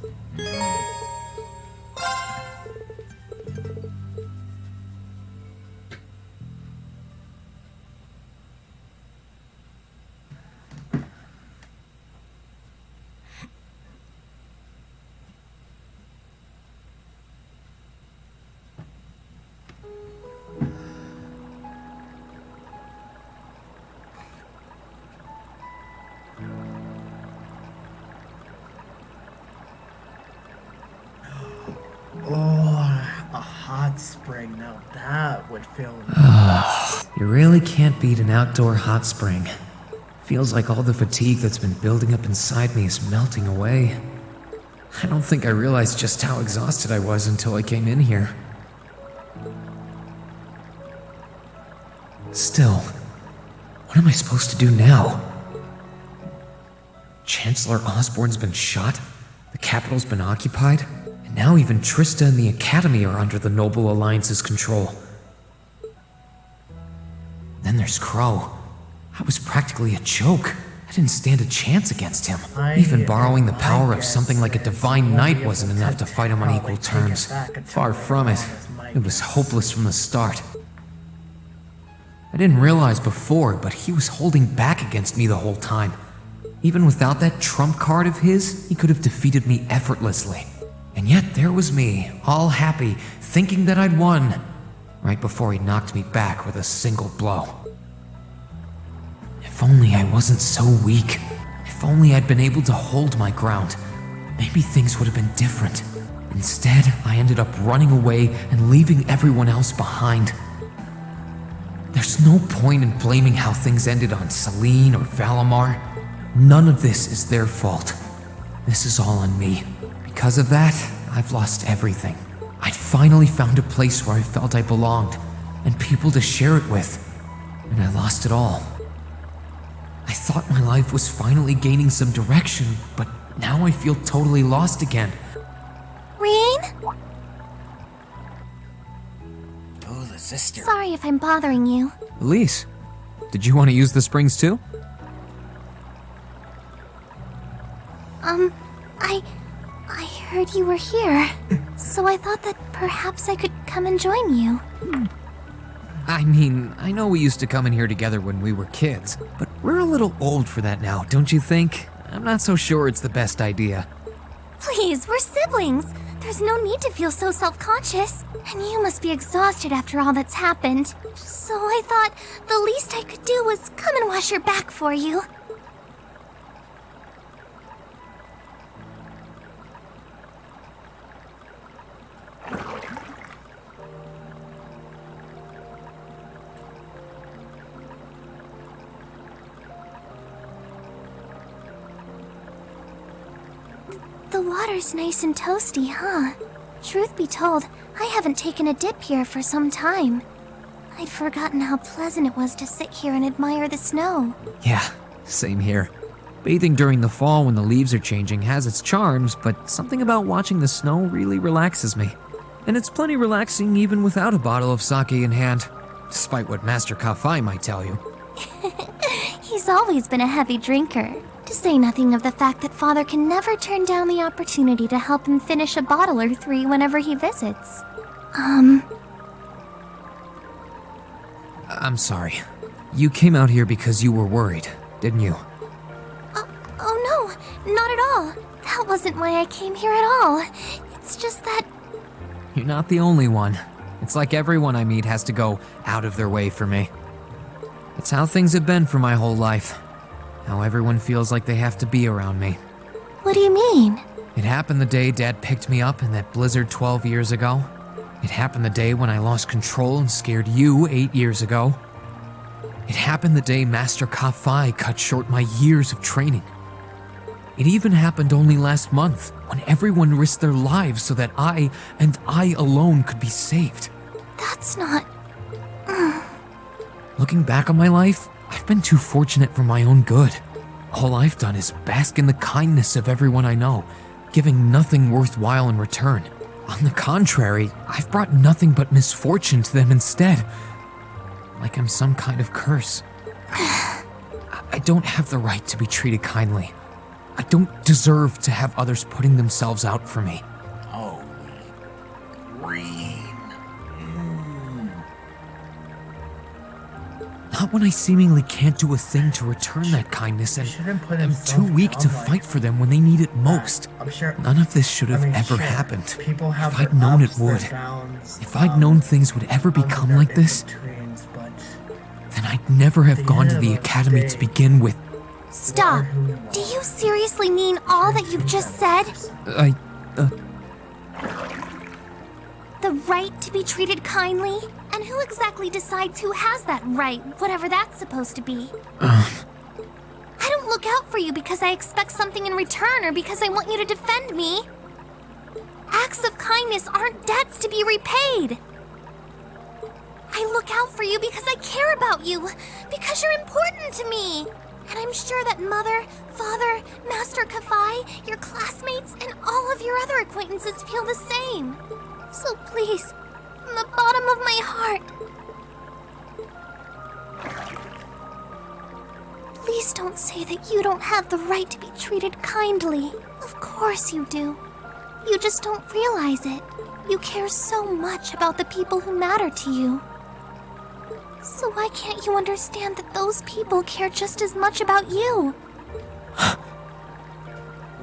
Oh, a hot spring. Now that would feel nice. You really can't beat an outdoor hot spring. Feels like all the fatigue that's been building up inside me is melting away. I don't think I realized just how exhausted I was until I came in here. Still, what am I supposed to do now? Chancellor Osborne's been shot, the capital's been occupied, and now even Trista and the Academy are under the Noble Alliance's control. Then there's Crow. I was practically a joke. I didn't stand a chance against him. Even borrowing the power of something like a divine knight wasn't enough to fight him on equal terms. Far from it. It was hopeless from the start. I didn't realize before, but he was holding back against me the whole time. Even without that trump card of his, he could have defeated me effortlessly. And yet there was me, all happy, thinking that I'd won, right before he knocked me back with a single blow. If only I wasn't so weak. If only I'd been able to hold my ground. Maybe things would have been different. Instead, I ended up running away and leaving everyone else behind. There's no point in blaming how things ended on Celine or Valimar. None of this is their fault. This is all on me. Because of that, I've lost everything. I finally found a place where I felt I belonged, and people to share it with, and I lost it all. I thought my life was finally gaining some direction, but now I feel totally lost again. Rean? Oh, the sister. Sorry if I'm bothering you. Elise, did you want to use the springs too? I heard you were here, so I thought that perhaps I could come and join you. I mean, I know we used to come in here together when we were kids, but we're a little old for that now, don't you think? I'm not so sure it's the best idea. Please, we're siblings. There's no need to feel so self-conscious. And you must be exhausted after all that's happened. So I thought the least I could do was come and wash your back for you. The water's nice and toasty, huh? Truth be told, I haven't taken a dip here for some time. I'd forgotten how pleasant it was to sit here and admire the snow. Yeah, same here. Bathing during the fall when the leaves are changing has its charms, but something about watching the snow really relaxes me. And it's plenty relaxing even without a bottle of sake in hand, despite what Master Kafai might tell you. He's always been a heavy drinker. To say nothing of the fact that Father can never turn down the opportunity to help him finish a bottle or three whenever he visits. I'm sorry. You came out here because you were worried, didn't you? Oh no, not at all. That wasn't why I came here at all. It's just that... You're not the only one. It's like everyone I meet has to go out of their way for me. It's how things have been for my whole life. How everyone feels like they have to be around me. What do you mean? It happened the day Dad picked me up in that blizzard 12 years ago. It happened the day when I lost control and scared you 8 years ago. It happened the day Master Kafai cut short my years of training. It even happened only last month, when everyone risked their lives so that I, and I alone, could be saved. That's not... Looking back on my life, I've been too fortunate for my own good. All I've done is bask in the kindness of everyone I know, giving nothing worthwhile in return. On the contrary, I've brought nothing but misfortune to them instead. Like I'm some kind of curse. I don't have the right to be treated kindly. I don't deserve to have others putting themselves out for me. Holy green. Not when I seemingly can't do a thing to return that kindness and am too weak to fight for them when they need it most. I'm sure. None of this should have ever sure, happened. People have If I'd their known it ups, their would. downs, If I'd known things would ever become their like this, in-betweens, but then I'd never have the gone to end the of the academy day- to begin with. Stop. Do you seriously mean all that you've just said? The right to be treated kindly? And who exactly decides who has that right, whatever that's supposed to be? I don't look out for you because I expect something in return or because I want you to defend me. Acts of kindness aren't debts to be repaid. I look out for you because I care about you, because you're important to me. And I'm sure that Mother, Father, Master Kafai, your classmates, and all of your other acquaintances feel the same. So please, from the bottom of my heart, please don't say that you don't have the right to be treated kindly. Of course you do. You just don't realize it. You care so much about the people who matter to you. So why can't you understand that those people care just as much about you?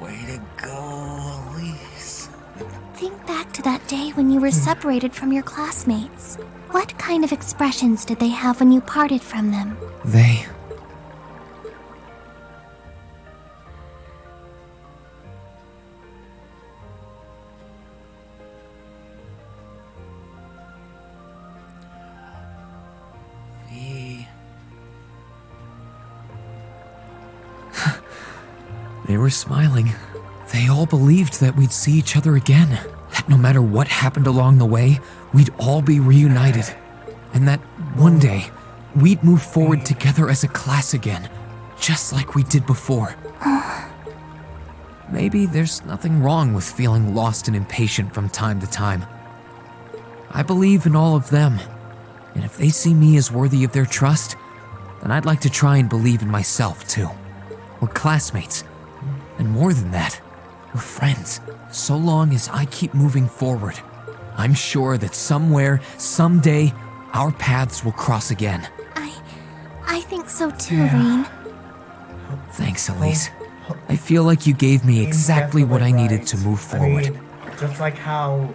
Way to go, Elise. Think back to that day when you were separated from your classmates. What kind of expressions did they have when you parted from them? They... They were smiling. They all believed that we'd see each other again. That no matter what happened along the way, we'd all be reunited. And that one day, we'd move forward together as a class again, just like we did before. Maybe there's nothing wrong with feeling lost and impatient from time to time. I believe in all of them, and if they see me as worthy of their trust, then I'd like to try and believe in myself too. We're classmates. And more than that, we're friends. So long as I keep moving forward, I'm sure that somewhere, someday, our paths will cross again. I think so too, Reen. Thanks, Elise. I feel like you gave me exactly what I needed to move forward. I mean, just like how...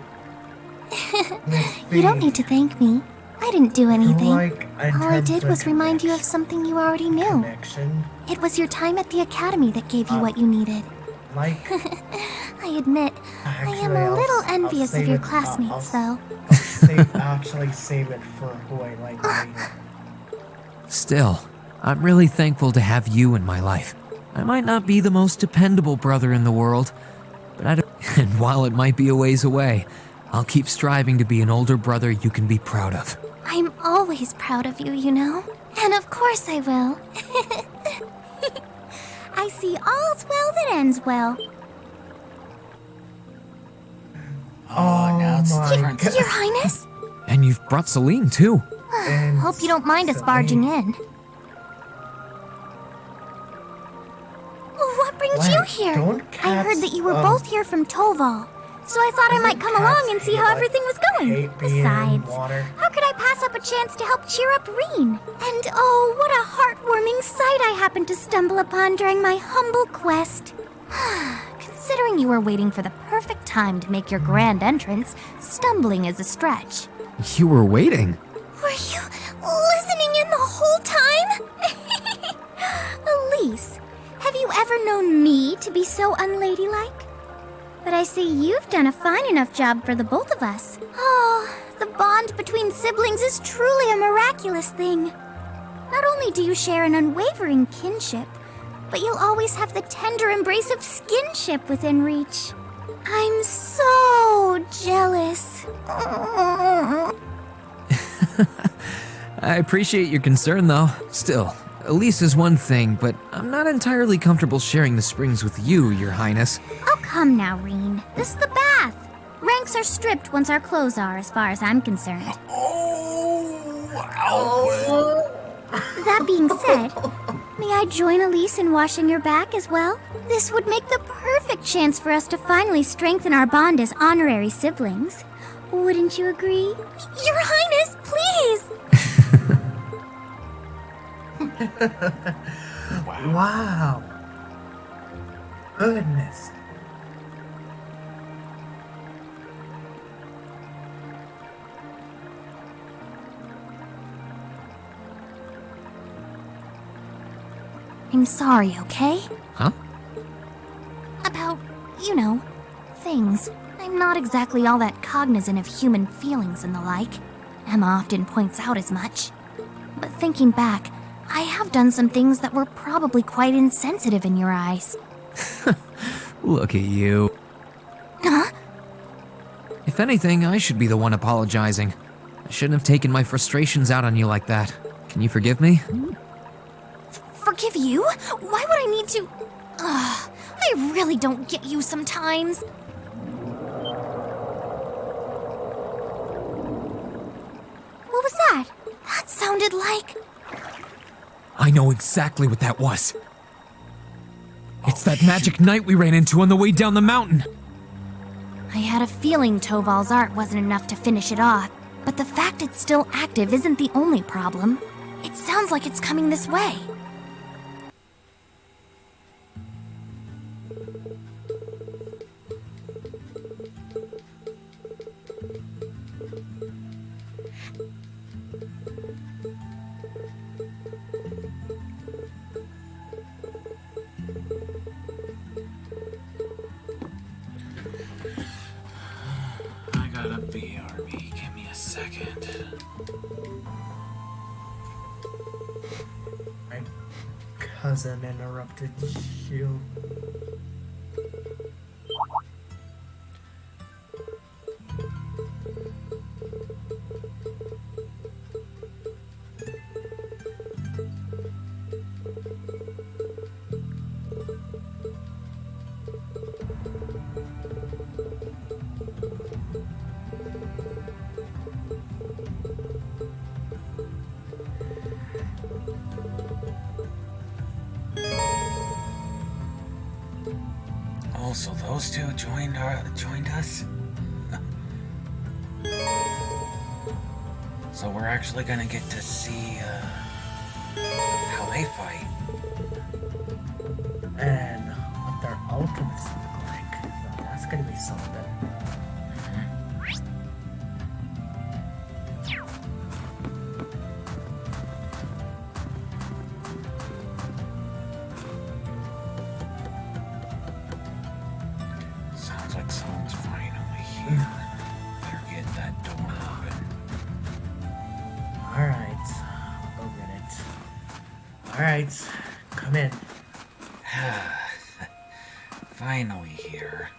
You don't need to thank me. I didn't do anything. like All I did was remind you of something you already knew. Connection. It was your time at the academy that gave you what you needed. Like... I admit, I am a little envious of your classmates, though. Actually save it for who I like later. Still, I'm really thankful to have you in my life. I might not be the most dependable brother in the world, but I don't... And while it might be a ways away, I'll keep striving to be an older brother you can be proud of. I'm always proud of you, you know. And of course I will. I see all's well that ends well. Oh, now it's Your Highness? And you've brought Celine, too. Hope you don't mind us barging in. What brings you here? I heard that you were both here from Toval, so I thought I might come along and see how everything was going. Besides, how could I pass up a chance to help cheer up Reen? And oh, what a heartwarming sight I happened to stumble upon during my humble quest. Considering you were waiting for the perfect time to make your grand entrance, stumbling is a stretch. You were waiting? Were you listening in the whole time? Elise, have you ever known me to be so unladylike? But I see you've done a fine enough job for the both of us. Oh, the bond between siblings is truly a miraculous thing. Not only do you share an unwavering kinship, but you'll always have the tender embrace of skinship within reach. I'm so jealous. I appreciate your concern, though. Still, Elise is one thing, but I'm not entirely comfortable sharing the springs with you, Your Highness. Oh, come now, Reen. This is the bath. Ranks are stripped once our clothes are, as far as I'm concerned. That being said, may I join Elise in washing your back as well? This would make the perfect chance for us to finally strengthen our bond as honorary siblings. Wouldn't you agree? Your Highness, please! Wow. Goodness. I'm sorry, okay? Huh? About, things. I'm not exactly all that cognizant of human feelings and the like. Emma often points out as much. But thinking back, I have done some things that were probably quite insensitive in your eyes. Look at you. Huh? If anything, I should be the one apologizing. I shouldn't have taken my frustrations out on you like that. Can you forgive me? Forgive you? Why would I need to? Ugh, I really don't get you sometimes. What was that? That sounded like... I know exactly what that was. It's that magic knight we ran into on the way down the mountain. I had a feeling Toval's art wasn't enough to finish it off, but the fact it's still active isn't the only problem. It sounds like it's coming this way. I gotta BRB. Give me a second. My cousin interrupted you. Oh, so those two joined us? So we're actually gonna get to see how they fight. And what their ultimates look like. Now, that's gonna be something. Sounds like someone's finally here. Better get that door open. Alright, I'll get it. Alright, come in. Finally here.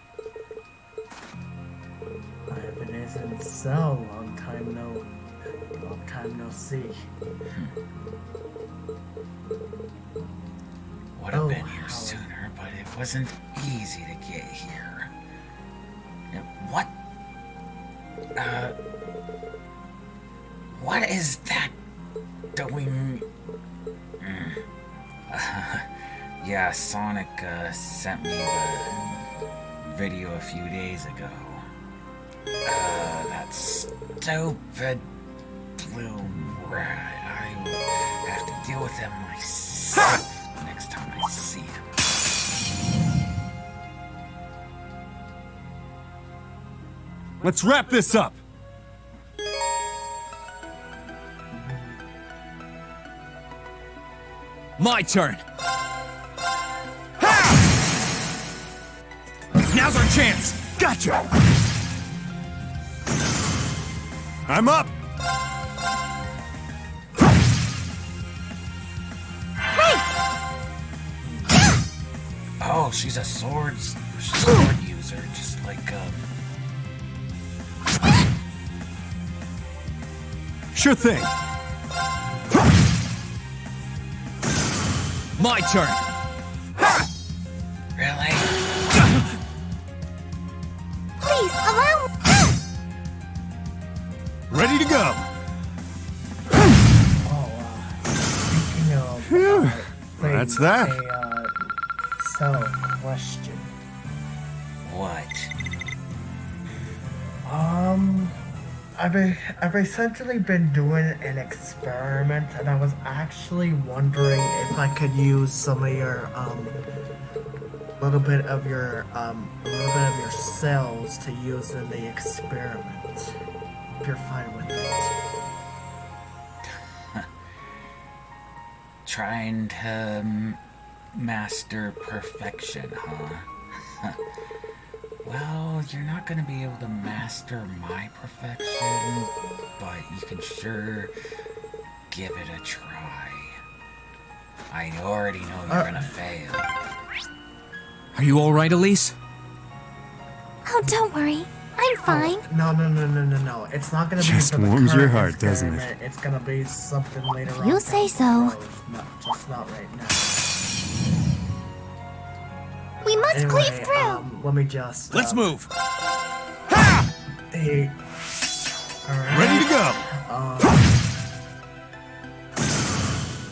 If it isn't so, long time no see. Would have been here sooner, but it wasn't easy to get here. Now, what is that doing? Yeah, Sonic sent me the video a few days ago. That stupid blue rat. I will have to deal with him myself next time I see him. Let's wrap this up. My turn. Now's our chance. Gotcha. I'm up. Oh, she's a sword user, just like Sure thing. My turn. Really? Please, allow me. Ready to go. Speaking of, That's things, that. So, question. What? I've essentially been doing an experiment, and I was actually wondering if I could use some of your little bit of your cells to use in the experiment. If you're fine with it. Trying to master perfection, huh? Well, you're not gonna be able to master my perfection, but you can sure give it a try. I already know you're gonna fail. Are you alright, Elise? Oh, don't worry. I'm fine. No. It's not gonna be Just for the warms your current heart, doesn't it? experiment. It's gonna be something later on. You say so. Just not right now. We must cleave through. Let me just. Let's move. Hey. Alright. Ready to go.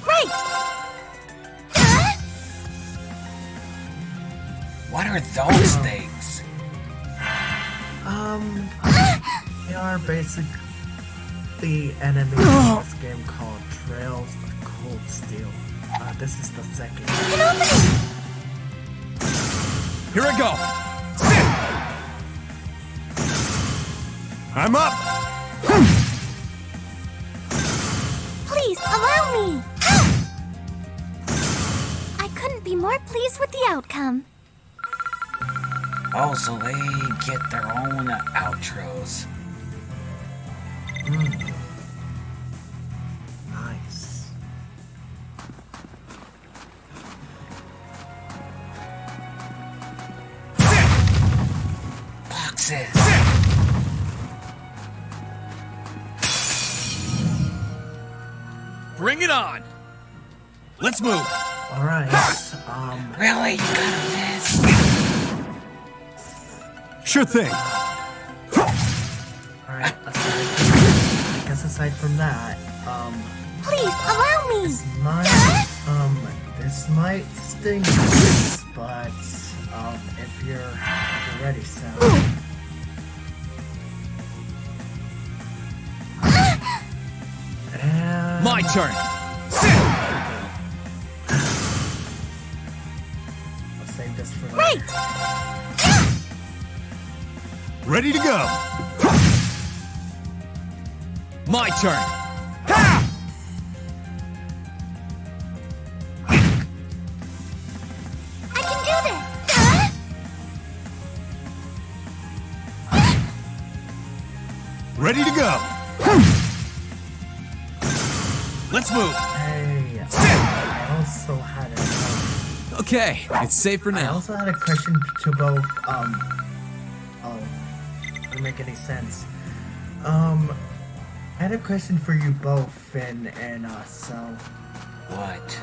Right. What are those things? They are basically the enemies of this game called Trails of Cold Steel. This is the second. Here I go. I'm up. Please, allow me. I couldn't be more pleased with the outcome. Oh, so they get their own outros. Nice. Boxes. Bring it on. Let's move. Alright. Really? You got this? Sure thing. Alright, aside from that, Please, allow me. this might sting, but, if you're ready, so. My turn. Let's save this for later. Right. Ready to go. My turn. I can do this. Ready to go. Let's move. Hey, I also had a Okay, it's safe for I now. also had a question to both, doesn't make any sense. I had a question for you both, Finn and, so. What?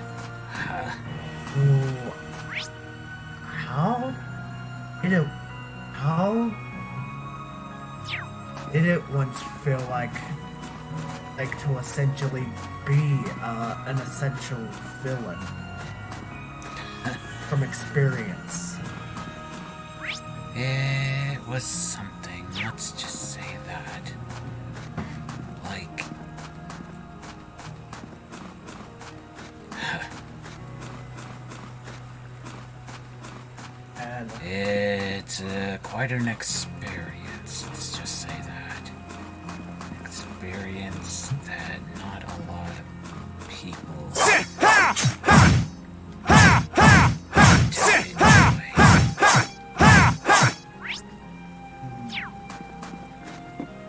How did it once feel like to essentially be an essential villain from experience? It was something, let's just say that. Like... And it's quite an experience, let's just say that. Experience that not a lot of people...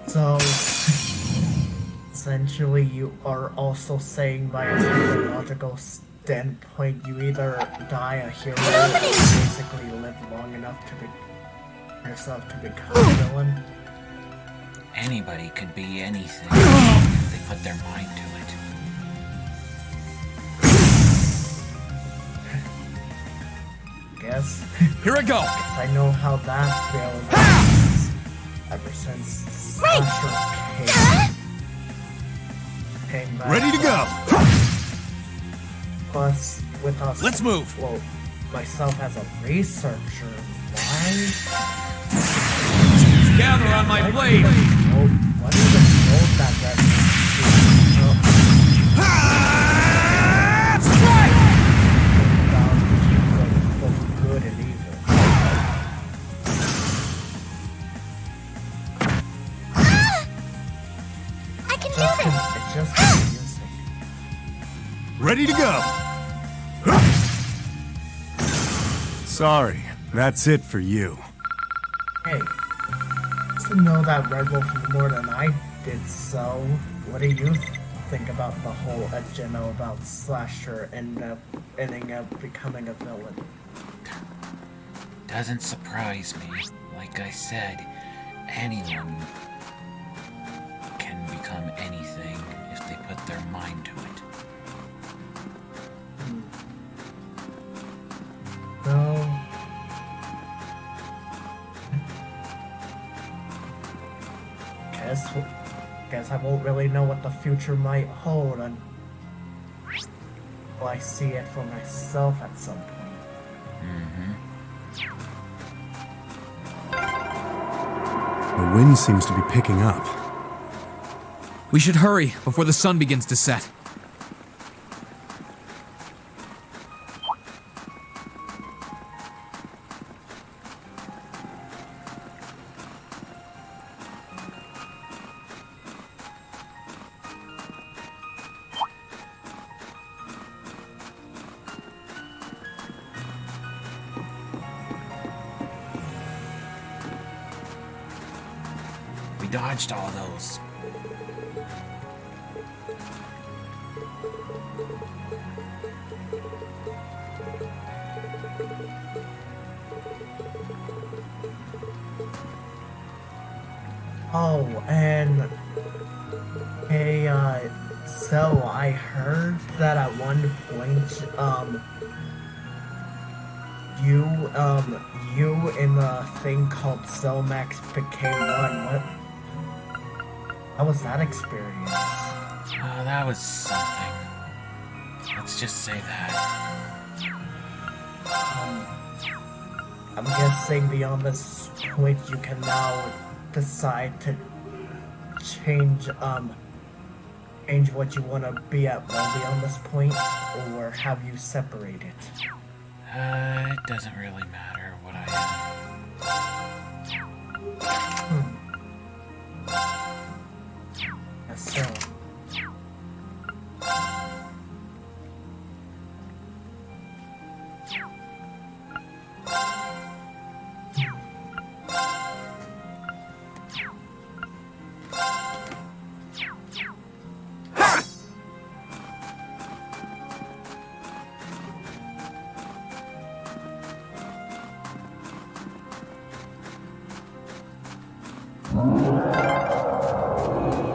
So, essentially, you are also saying by a psychological standpoint, you either die a hero or basically live long enough to be yourself to become a villain. Anybody could be anything if they put their mind to it. guess. Here I go! I know how that feels ever since Slasher came back. Ready to go! Plus, with us... Let's move! Well, myself as a researcher, why? Gather on my blade! Why do you hold that both good and evil. I can do this! It's just confusing. Ready to go! Sorry, that's it for you. Hey, just to know that Red Wolf knew more than I did, so what do you think about the whole agenda about Slasher ending up becoming a villain? Doesn't surprise me. Like I said, anyone can become anything if they put their mind to it. No. Guess I won't really know what the future might hold until I see it for myself at some point. The wind seems to be picking up. We should hurry before the sun begins to set. We dodged all those. Oh, and hey, so I heard that at one point, you in the thing called Cellmax became one. What? How was that experience? Oh, that was something. Let's just say that. I'm guessing beyond this point you can now decide to change what you want to be at will beyond this point, or have you separated? It doesn't really matter what I am. So.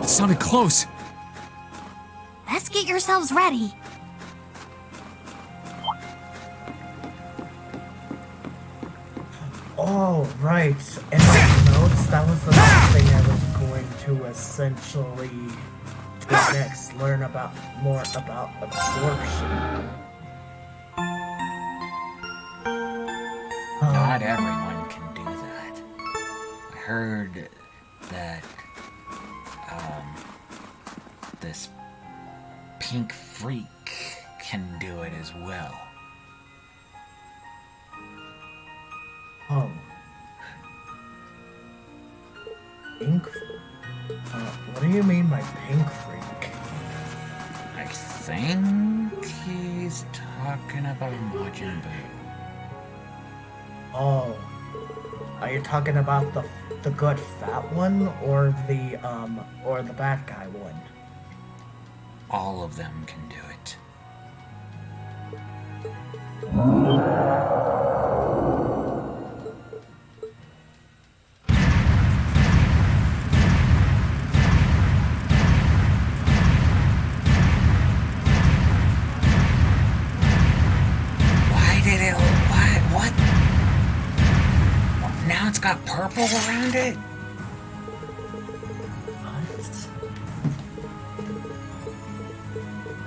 It sounded close. Let's get yourselves ready. Oh, right. In my notes, that was the next thing I was going to essentially do next. Learn more about absorption. Not everyone can do that. I heard that, this pink freak can do it as well. Oh. Pink? What do you mean by pink freak? I think he's talking about Majin Buu. Oh. Are you talking about the good fat one, or the bad guy one? All of them can do it. What? got purple around it?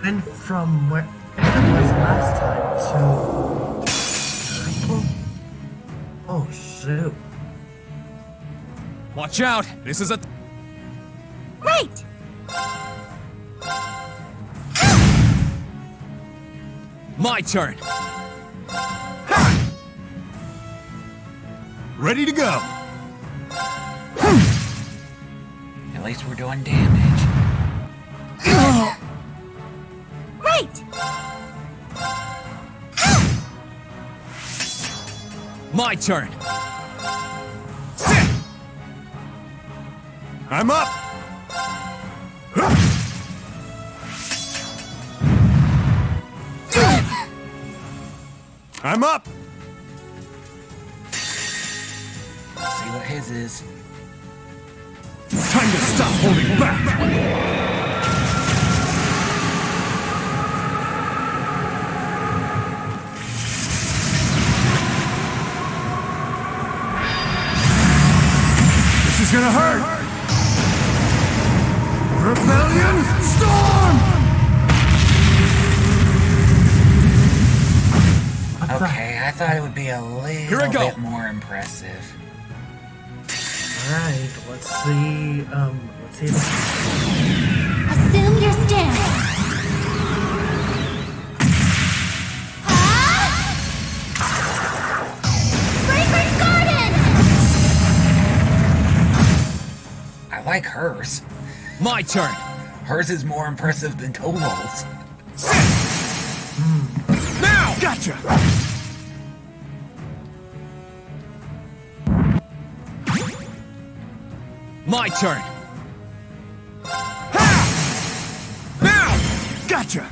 And from where it was last time to... Oh, shoot. Watch out! This is a... Right! My turn! Ready to go! At least we're doing damage. Right! My turn! I'm up! I'm up! Let's see what his is. Time to stop holding back! This is gonna hurt! Rebellion Storm! Okay, I thought it would be a little bit more impressive. Alright, let's see this. Assume your stance. Fragrant Garden! I like hers. My turn! Hers is more impressive than Total's. Now! Gotcha! My turn! Now! Gotcha!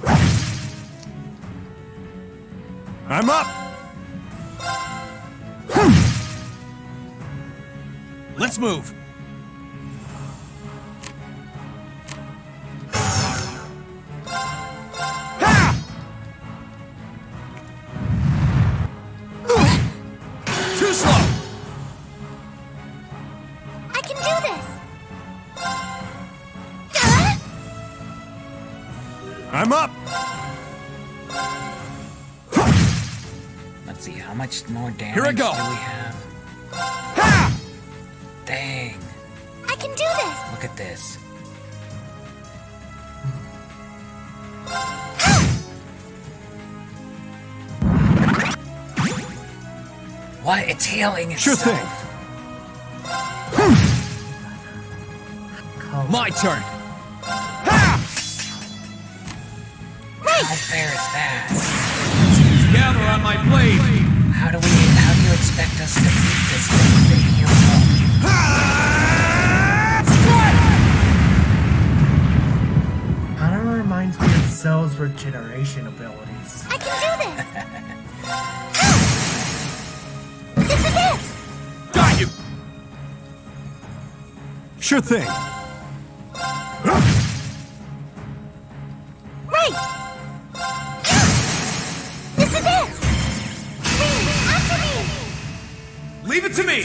I'm up! Let's move! Too slow! I can do this! I'm up! Let's see, how much more damage Here I go. do we have? Dang. I can do this! Look at this. What? It's healing Sure itself. thing. My turn! How fair is that? Gather on my blade! How do you expect us to beat this thing if it heals up? Kind of reminds me of Cell's regeneration abilities. I can do this! This is it! Got you! Sure thing. Right! This is it! Green, after me! Leave it to me!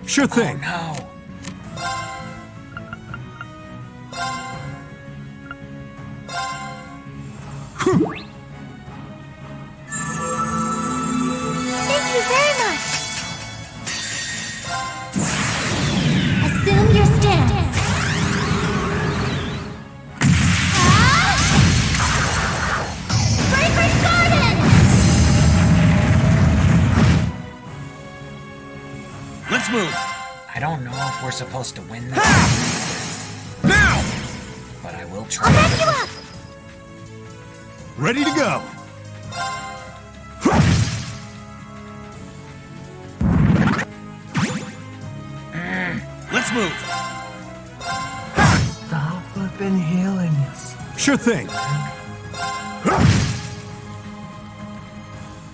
Sure thing. Oh, no. Thank you very much! Assume your stance. Fragrant Garden! Let's move! I don't know if we're supposed to win this. Now! But I will I'll try. back you up! Ready to go. Let's move! Stop flipping healing us. Sure thing.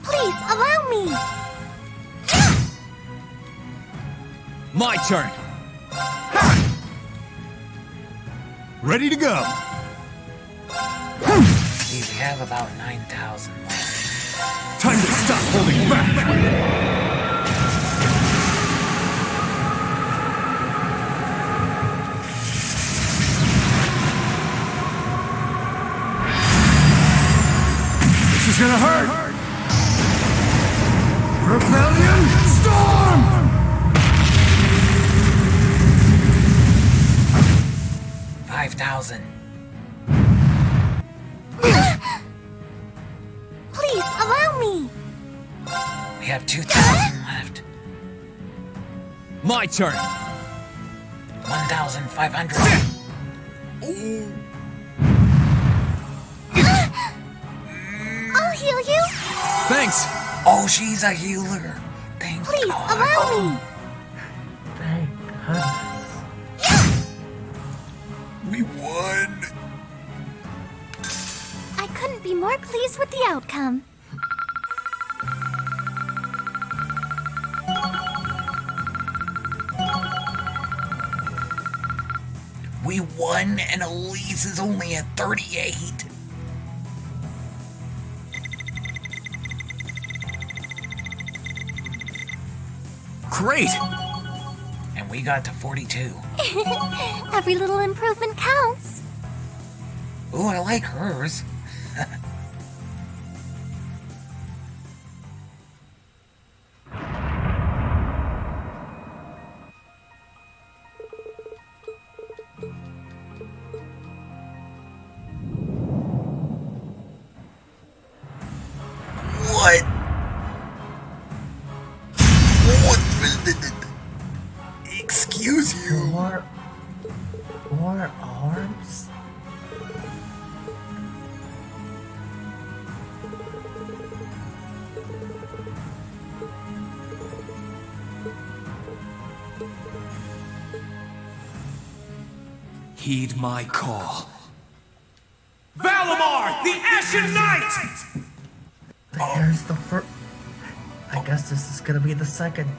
Please, allow me! My turn! Ready to go. See, we have about 9,000 left. Time to stop holding back! This is gonna hurt! Rebellion Storm! 5,000. Please, allow me! We have 2,000 left. My turn! 1,500. I'll heal you! Thanks! Oh, she's a healer. Thank Please, God. allow me! Thank goodness. We won! I couldn't be more pleased with the outcome. We won, and Elise is only at 38. Great! And we got to 42. Every little improvement counts. Ooh, I like hers. What? Excuse you. More arms? Heed my call. Valimar, the Ashen Knight! There's the first. I guess this is gonna be the second.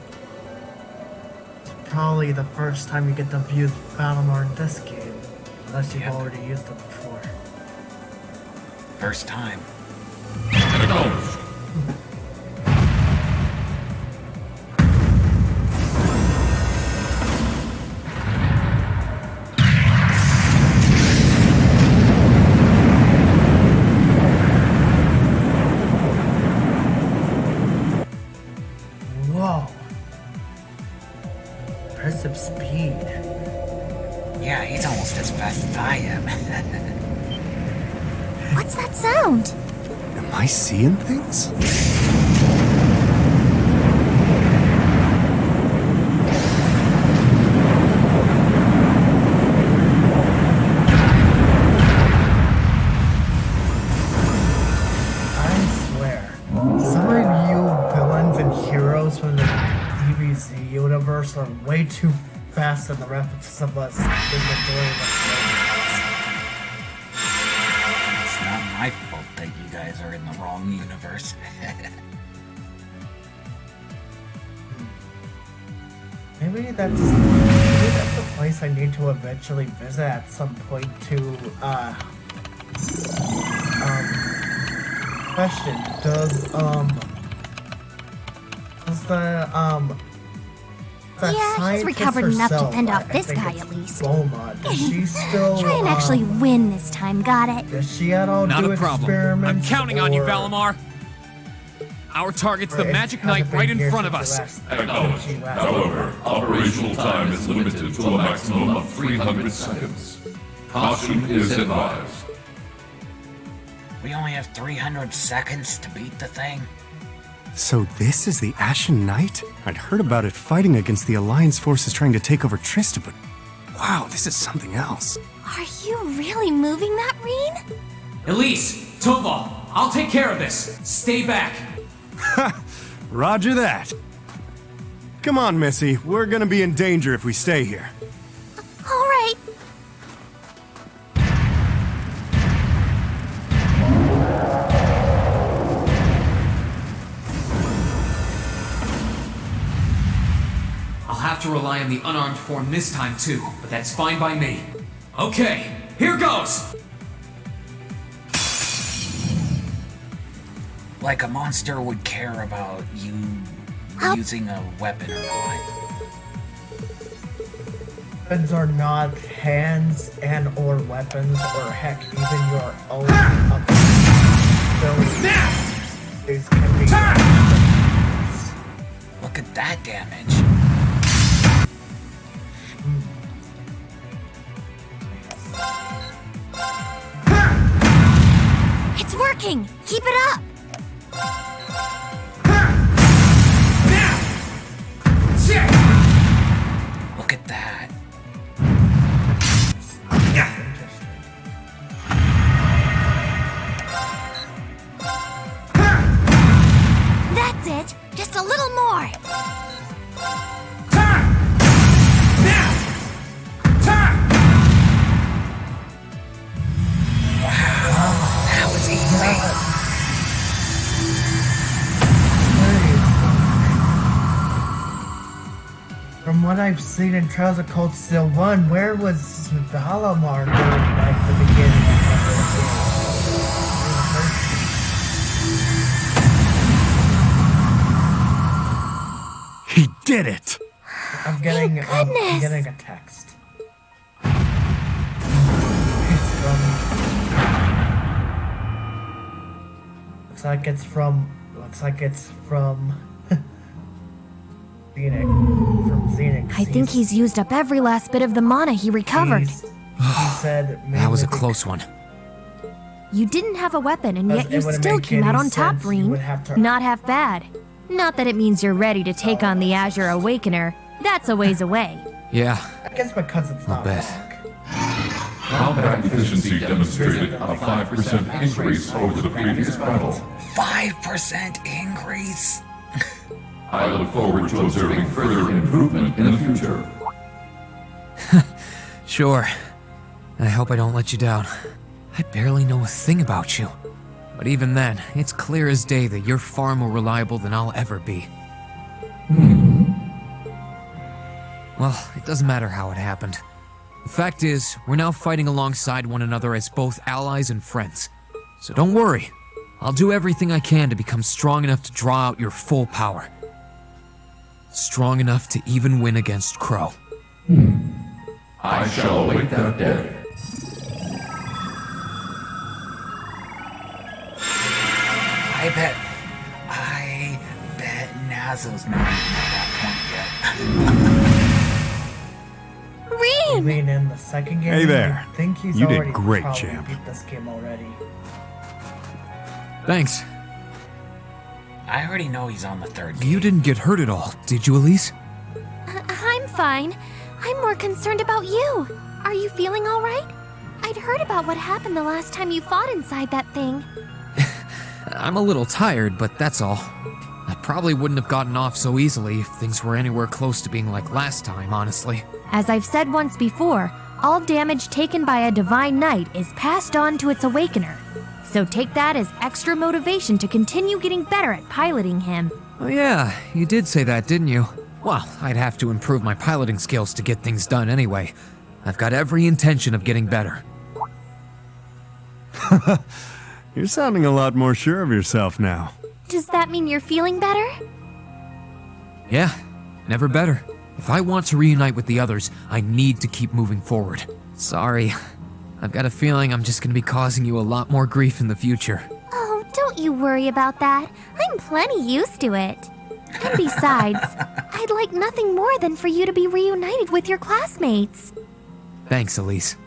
Probably the first time you get to use Valimar in this game. Unless you've already used it before. First time. Acknowledged. Whoa. Impressive speed. Yeah, he's almost as fast as I am. What's that sound? Am I seeing things? I swear, some of you villains and heroes from the DBZ universe are way too fast than the rest of us, the majority of us. It's not my fault that you guys are in the wrong universe. Maybe that's a place I need to eventually visit at some point to, question, does that Yeah, he's scientist recovered enough to herself, fend off I this think guy it's at least. Bulma, does she still, Try and actually win this time, got it? does she at all Not do a problem. experiments? I'm counting on you, or- Valimar. Our target's the or magic hasn't knight been right in here front of since us. the last- Acknowledged. since she last- However, operational time is limited to a maximum of 300 seconds. Caution is advised. We only have 300 seconds to beat the thing. So this is the Ashen Knight? I'd heard about it fighting against the Alliance forces trying to take over Trista, but wow, this is something else. Are you really moving that, Reen? Elise, Tova, I'll take care of this. Stay back. Roger that. Come on, Missy. We're gonna be in danger if we stay here. All right. I'll have to rely on the unarmed form this time too, but that's fine by me. Okay, here goes! Like a monster would care about you using a weapon or not. Weapons are not hands and or weapons, or heck, even your own abilities can be. Look at that damage. It's working! Keep it up! Look at that. That's it! Just a little more! That was easy. From what I've seen in Trials of Cold Steel 1, where was Valamar during like the beginning of the He did it! I'm getting a text. Looks like it's from Phoenix. From Phoenix. I think he's used up every last bit of the mana he recovered. He said That was a close one. You didn't have a weapon, and yet It you wouldn't still make came out any on top, sense. You Reen. would have to- Not half bad. Not that it means you're ready to take on the Azure Awakener. That's a ways away. Yeah. I guess because it's I'll not bet. Combat efficiency demonstrated a 5% increase over the previous battle. 5% increase? I look forward to observing further improvement in the future. Sure. I hope I don't let you down. I barely know a thing about you. But even then, it's clear as day that you're far more reliable than I'll ever be. Well, it doesn't matter how it happened. The fact is, we're now fighting alongside one another as both allies and friends. So don't worry. I'll do everything I can to become strong enough to draw out your full power. Strong enough to even win against Crow. I shall await that day. I bet Nazo's not even at that point yet. I Reen! mean, in the second game, Hey there. I think he's You did already great, probably champ. beat this game already. Thanks. I already know he's on the third game. You didn't get hurt at all, did you, Elise? I'm fine. I'm more concerned about you. Are you feeling all right? I'd heard about what happened the last time you fought inside that thing. I'm a little tired, but that's all. I probably wouldn't have gotten off so easily if things were anywhere close to being like last time, honestly. As I've said once before, all damage taken by a Divine Knight is passed on to its Awakener. So take that as extra motivation to continue getting better at piloting him. Oh yeah, you did say that, didn't you? Well, I'd have to improve my piloting skills to get things done anyway. I've got every intention of getting better. You're sounding a lot more sure of yourself now. Does that mean you're feeling better? Yeah, never better. If I want to reunite with the others, I need to keep moving forward. Sorry. I've got a feeling I'm just gonna be causing you a lot more grief in the future. Oh, don't you worry about that. I'm plenty used to it. And besides, I'd like nothing more than for you to be reunited with your classmates. Thanks, Elise.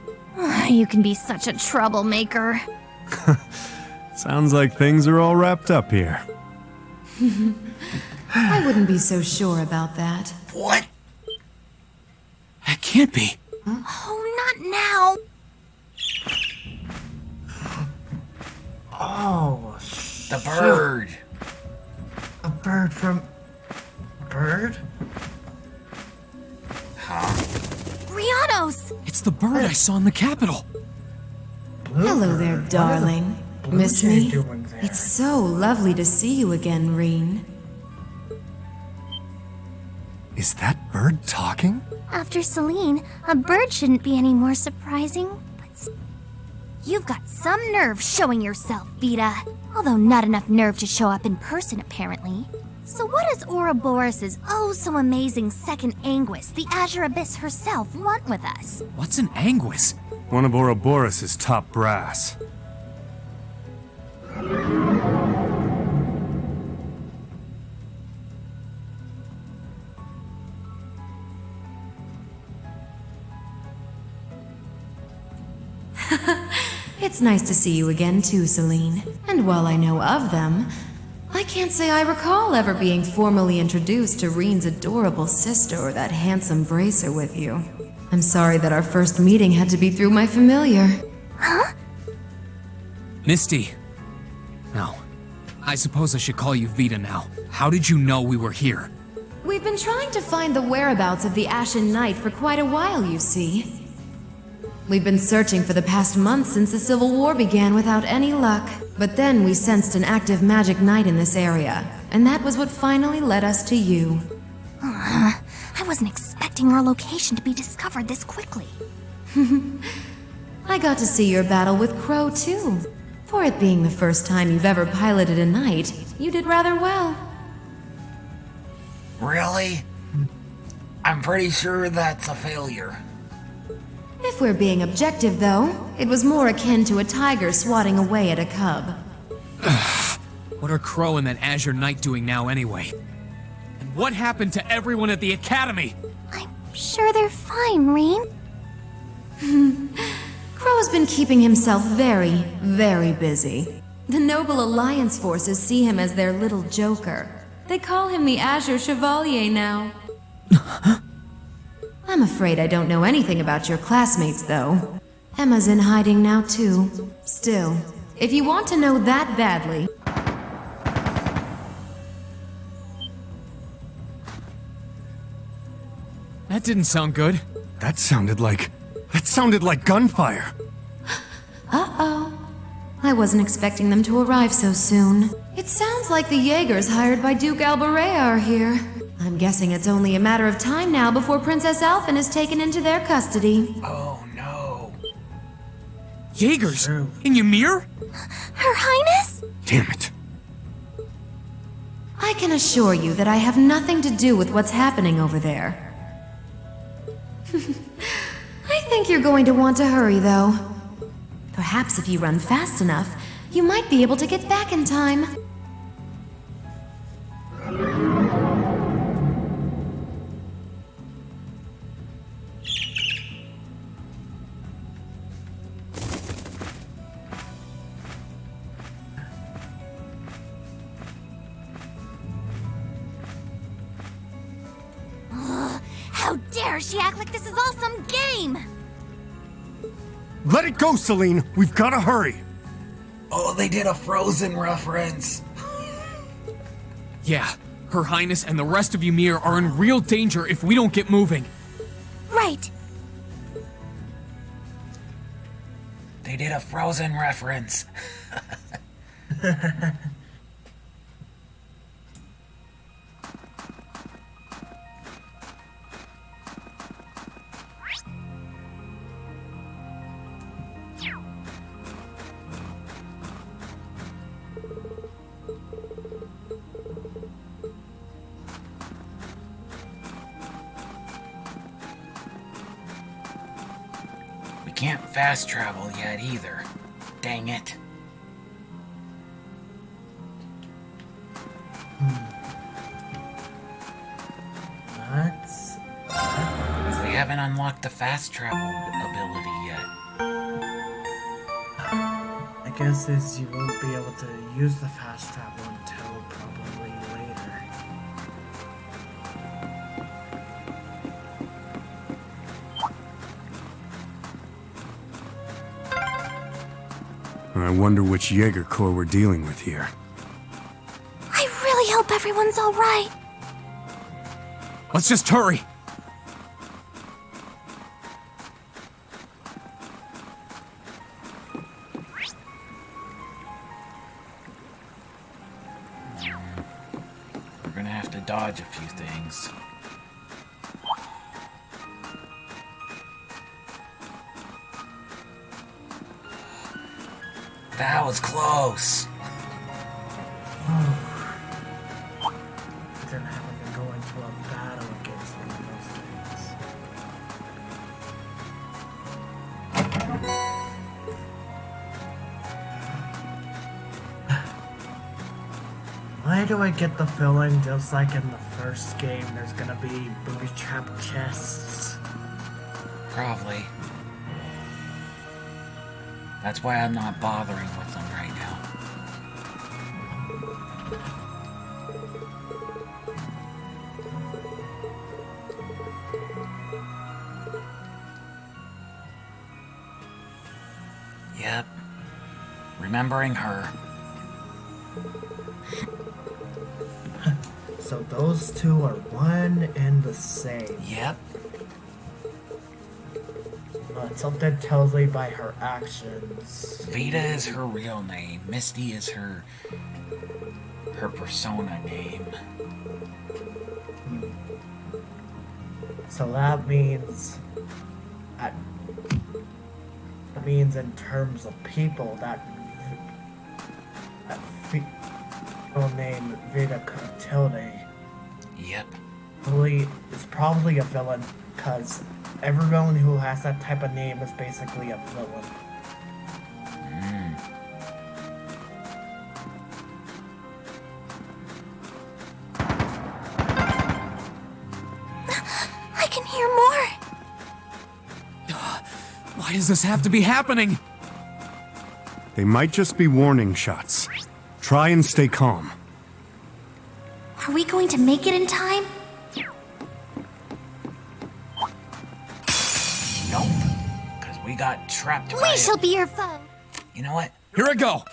You can be such a troublemaker. Sounds like things are all wrapped up here. I wouldn't be so sure about that. What? That can't be. Oh, not now. Oh, The bird. A bird from... Bird? Huh? Rianos! It's the bird I saw in the Capitol. Hello there, darling. Miss Jay me? doing there? It's so lovely to see you again, Reen. Is that bird talking? After Celine, a bird shouldn't be any more surprising. You've got some nerve showing yourself, Vita. Although not enough nerve to show up in person, apparently. So what does Ouroboros' oh-so-amazing second Anguis, the Azure Abyss herself, want with us? What's an Anguis? One of Ouroboros' top brass. It's nice to see you again too, Celine. And while I know of them, I can't say I recall ever being formally introduced to Reen's adorable sister or that handsome bracer with you. I'm sorry that our first meeting had to be through my familiar. Huh? Misty. No. I suppose I should call you Vita now. How did you know we were here? We've been trying to find the whereabouts of the Ashen Knight for quite a while, you see. We've been searching for the past month since the Civil War began without any luck. But then we sensed an active magic knight in this area, and that was what finally led us to you. I wasn't expecting our location to be discovered this quickly. I got to see your battle with Crow, too. For it being the first time you've ever piloted a knight, you did rather well. Really? I'm pretty sure that's a failure. If we're being objective, though, it was more akin to a tiger swatting away at a cub. What are Crow and that Azure Knight doing now anyway? And what happened to everyone at the Academy? I'm sure they're fine, Reen. Crow's been keeping himself very, very busy. The Noble Alliance forces see him as their little joker. They call him the Azure Chevalier now. I'm afraid I don't know anything about your classmates, though. Emma's in hiding now, too. Still, if you want to know that badly... That didn't sound good. That sounded like gunfire. Uh-oh. I wasn't expecting them to arrive so soon. It sounds like the Jaegers hired by Duke Alborea are here. I'm guessing it's only a matter of time now before Princess Alphen is taken into their custody. Oh no. Jaegers? In Ymir? Her Highness? Damn it. I can assure you that I have nothing to do with what's happening over there. I think you're going to want to hurry, though. Perhaps if you run fast enough, you might be able to get back in time. How dare she act like this is all some game! Let it go, Celine. We've got to hurry. Oh, they did a Frozen reference. Yeah, Her Highness and the rest of Ymir are in real danger if we don't get moving. Right. They did a Frozen reference. Can't fast travel yet either. Dang it. We haven't unlocked the fast travel ability yet. I guess you won't be able to use the fast travel until probably later. I wonder which Jaeger Corps we're dealing with here. I really hope everyone's all right. Let's just hurry. We're gonna have to dodge a few things. That was close. Then having to go into a battle against one of those things. Why do I get the feeling, just like in the first game, there's gonna be booby trap chests? Probably. That's why I'm not bothering with them right now. Yep. Remembering her. So those two are one and the same. Yep. Something tells me by her actions. Vita is her real name. Misty is her persona name. So that means in terms of people that real name Vita Clotilde. Yep. It's probably a villain, because every villain who has that type of name is basically a villain. I can hear more. Why does this have to be happening? They might just be warning shots. Try and stay calm. Are we going to make it in time? Nope. Because we got trapped by We shall be your foe. You know what? Here I go.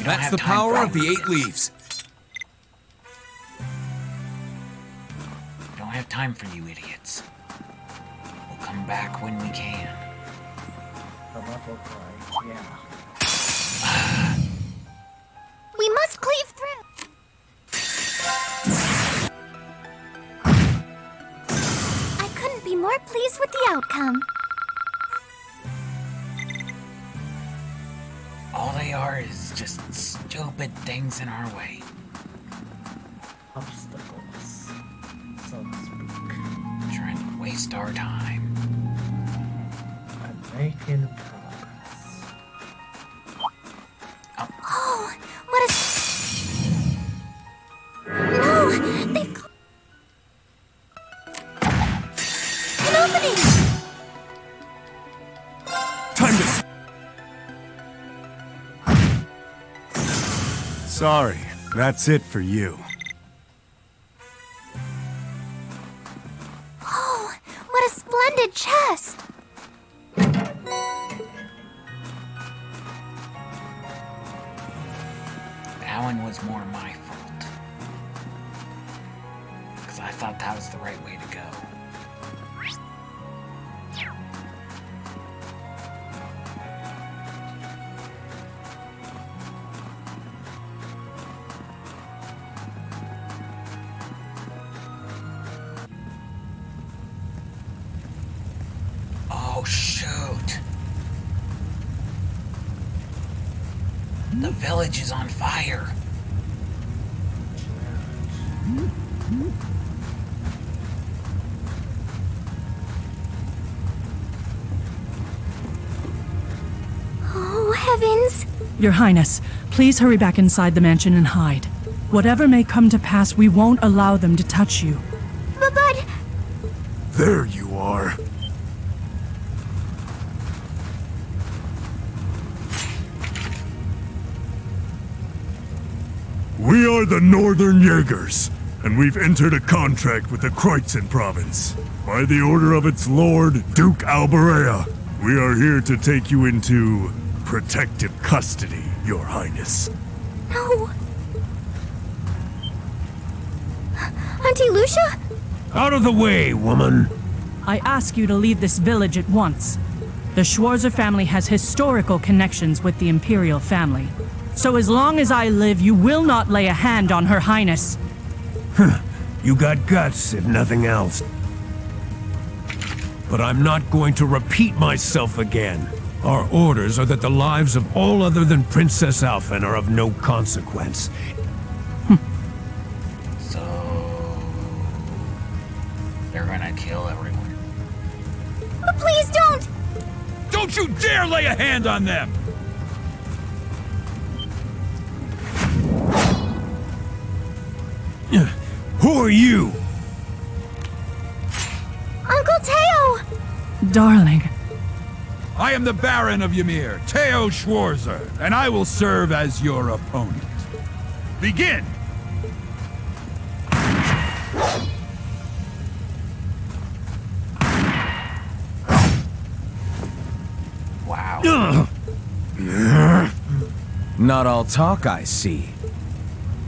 That's the power of the 8 leaves. We don't have time for you idiots. We'll come back when we can. The level price, yeah. We must cleave through. I couldn't be more pleased with the outcome. All they are is just stupid things in our way. Obstacles, so to speak. Trying to waste our time. I'm making progress. Oh, what is... No, they've... An opening! Time to... Sorry, that's it for you. Oh, what a splendid chest! That one was more my fault. Because I thought that was the right way to go. Oh, shoot. The village is on fire. Oh, heavens! Your Highness, please hurry back inside the mansion and hide. Whatever may come to pass, we won't allow them to touch you. But... There you are. We are the Northern Jaegers, and we've entered a contract with the Kreutzen province. By the order of its lord, Duke Albarea, we are here to take you into protective custody, Your Highness. No. Auntie Lucia? Out of the way, woman! I ask you to leave this village at once. The Schwarzer family has historical connections with the Imperial family. So as long as I live, you will not lay a hand on Her Highness. You got guts, if nothing else. but I'm not going to repeat myself again. Our orders are that the lives of all other than Princess Alphen are of no consequence. So... they're gonna kill everyone. But please don't! Don't you dare lay a hand on them! Who are you? Uncle Teo! Darling. I am the Baron of Ymir, Teo Schwarzer, and I will serve as your opponent. Begin! Wow. Not all talk, I see.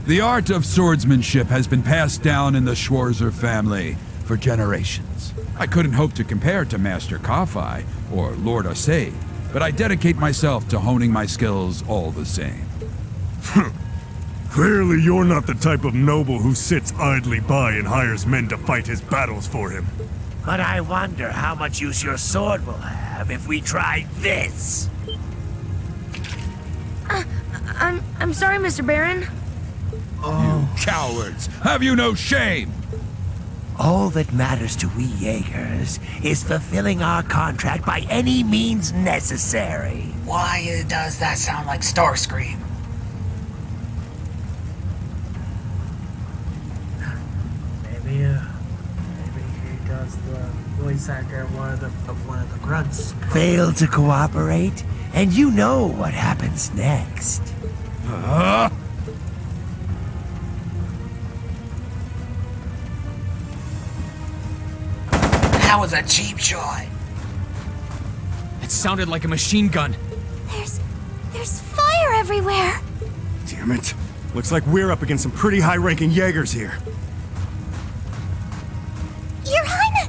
The art of swordsmanship has been passed down in the Schwarzer family for generations. I couldn't hope to compare to Master Kafai or Lord Asaid, but I dedicate myself to honing my skills all the same. Clearly you're not the type of noble who sits idly by and hires men to fight his battles for him. But I wonder how much use your sword will have if we try this. I'm sorry, Mr. Baron. You cowards! Have you no shame? All that matters to we Jaegers is fulfilling our contract by any means necessary. Why does that sound like Starscream? Maybe he does the voice actor of one of the grunts. Fail to cooperate, and you know what happens next. That was a cheap shot. It sounded like a machine gun. There's fire everywhere. Damn it. Looks like we're up against some pretty high-ranking Jaegers here. Your Highness!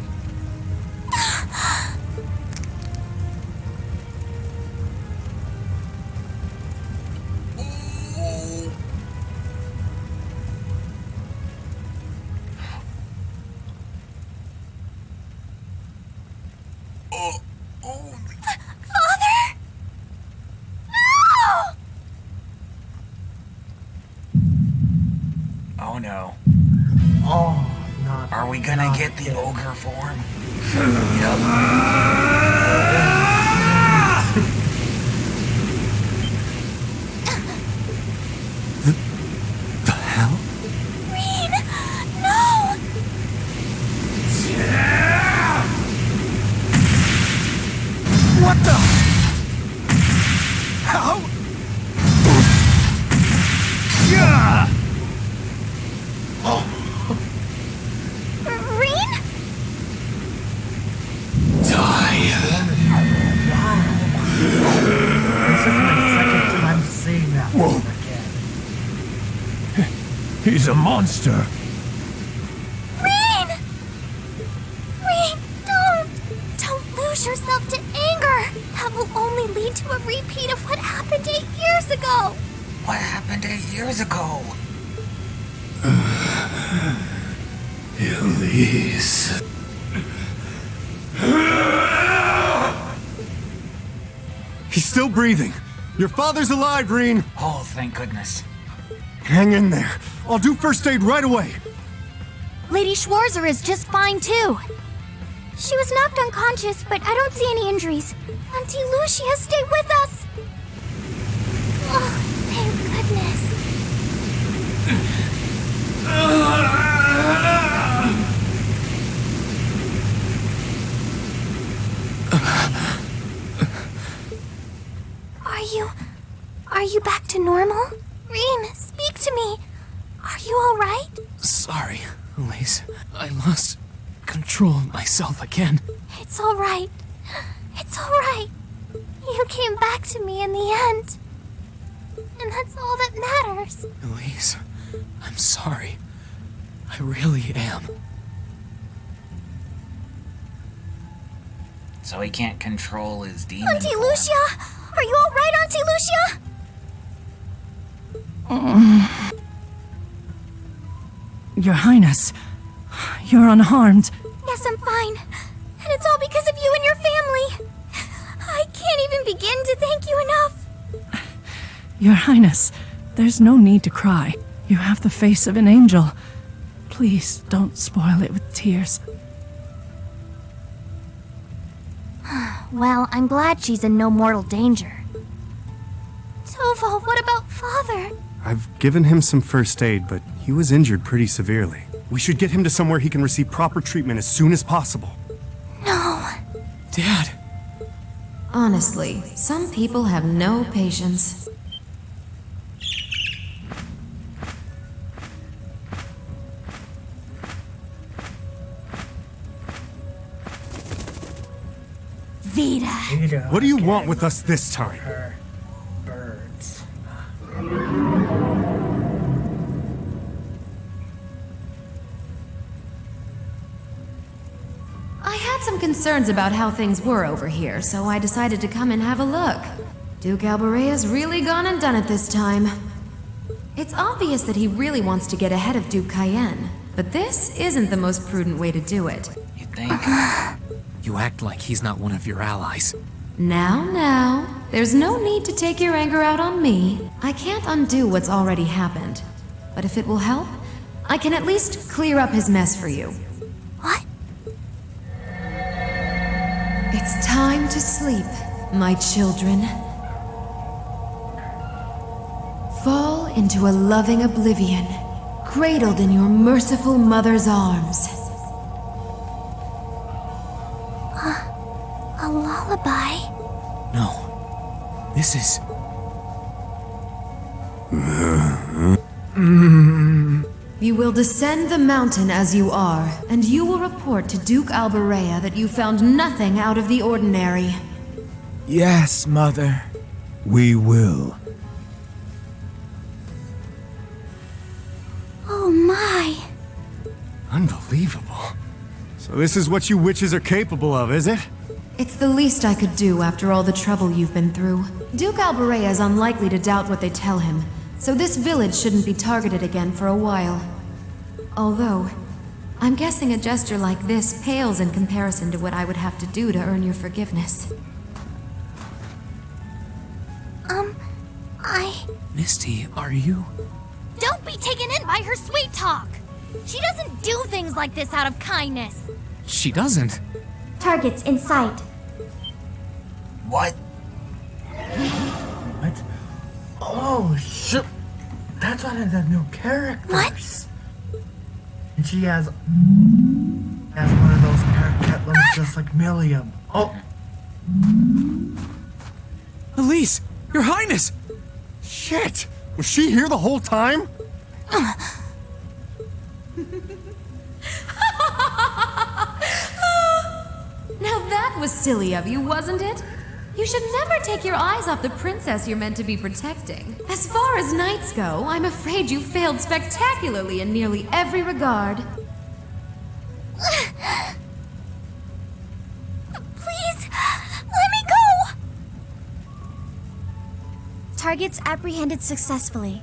Father? No! Oh no. Oh, not. Are we gonna get the ogre form? The hell? Rean! No! What the? How? Yeah! Rean? This is my second time seeing that film again. He's a monster. Rean! Rean, don't lose yourself to anger. That will only lead to a repeat of what happened 8 years ago. What happened 8 years ago? Elise. He's still breathing. Your father's alive, Rean. Oh, thank goodness. Hang in there. I'll do first aid right away. Lady Schwarzer is just fine too. She was knocked unconscious, but I don't see any injuries. Auntie Lucia, stay with us. Oh, thank goodness. Are you back to normal? Rean, speak to me. Are you all right? Sorry, Elise. I lost control of myself again. It's all right. It's all right. You came back to me in the end. And that's all that matters. Elise, I'm sorry. I really am. So he can't control his demon. Auntie Lucia! Are you all right, Auntie Lucia? Your Highness, you're unharmed. Yes, I'm fine. And It's all because of you and your family. I can't even begin to thank you enough. Your Highness, there's no need to cry. You have the face of an angel. Please don't spoil it with tears. Well, I'm glad she's in no mortal danger. Toval, what about Father? I've given him some first aid, but he was injured pretty severely. We should get him to somewhere he can receive proper treatment as soon as possible. No. Dad. Honestly, some people have no patience. Vita. What do you want with us this time? Her birds. I had some concerns about how things were over here, so I decided to come and have a look. Duke Alborea's really gone and done it this time. It's obvious that he really wants to get ahead of Duke Cayenne, but this isn't the most prudent way to do it. You think? You act like he's not one of your allies. Now, there's no need to take your anger out on me. I can't undo what's already happened. But if it will help, I can at least clear up his mess for you. What? It's time to sleep, my children. Fall into a loving oblivion, cradled in your merciful mother's arms. A lullaby? No. This is... You will descend the mountain as you are, and you will report to Duke Alborea that you found nothing out of the ordinary. Yes, Mother. We will. Oh my. Unbelievable. So this is what you witches are capable of, is it? It's the least I could do after all the trouble you've been through. Duke Alborea is unlikely to doubt what they tell him, so this village shouldn't be targeted again for a while. Although, I'm guessing a gesture like this pales in comparison to what I would have to do to earn your forgiveness. Misty, are you? Don't be taken in by her sweet talk. She doesn't do things like this out of kindness. She doesn't. Targets in sight. What? What? Oh, shit. That's one of the new characters. What? And she has one of those Ketlins just like Milliam. Oh. Elise, Your Highness! Shit! Was she here the whole time? Now that was silly of you, wasn't it? You should never take your eyes off the princess you're meant to be protecting. As far as knights go, I'm afraid you failed spectacularly in nearly every regard. Please, let me go! Targets apprehended successfully.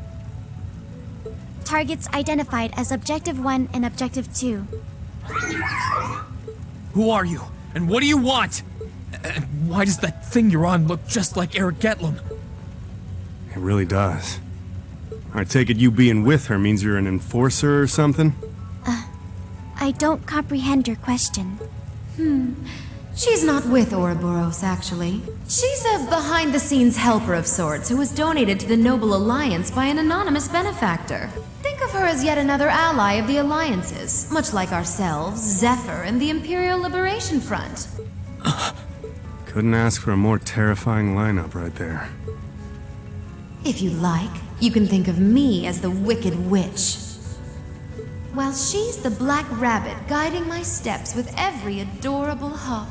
Targets identified as Objective 1 and Objective 2. Who are you? And what do you want? And why does that thing you're on look just like Eric Getlum? It really does. I take it you being with her means you're an enforcer or something? I don't comprehend your question. She's not with Ouroboros, actually. She's a behind-the-scenes helper of sorts who was donated to the Noble Alliance by an anonymous benefactor. Think of her as yet another ally of the Alliances, much like ourselves, Zephyr, and the Imperial Liberation Front. Couldn't ask for a more terrifying lineup right there. If you like, you can think of me as the Wicked Witch. While she's the Black Rabbit guiding my steps with every adorable hop.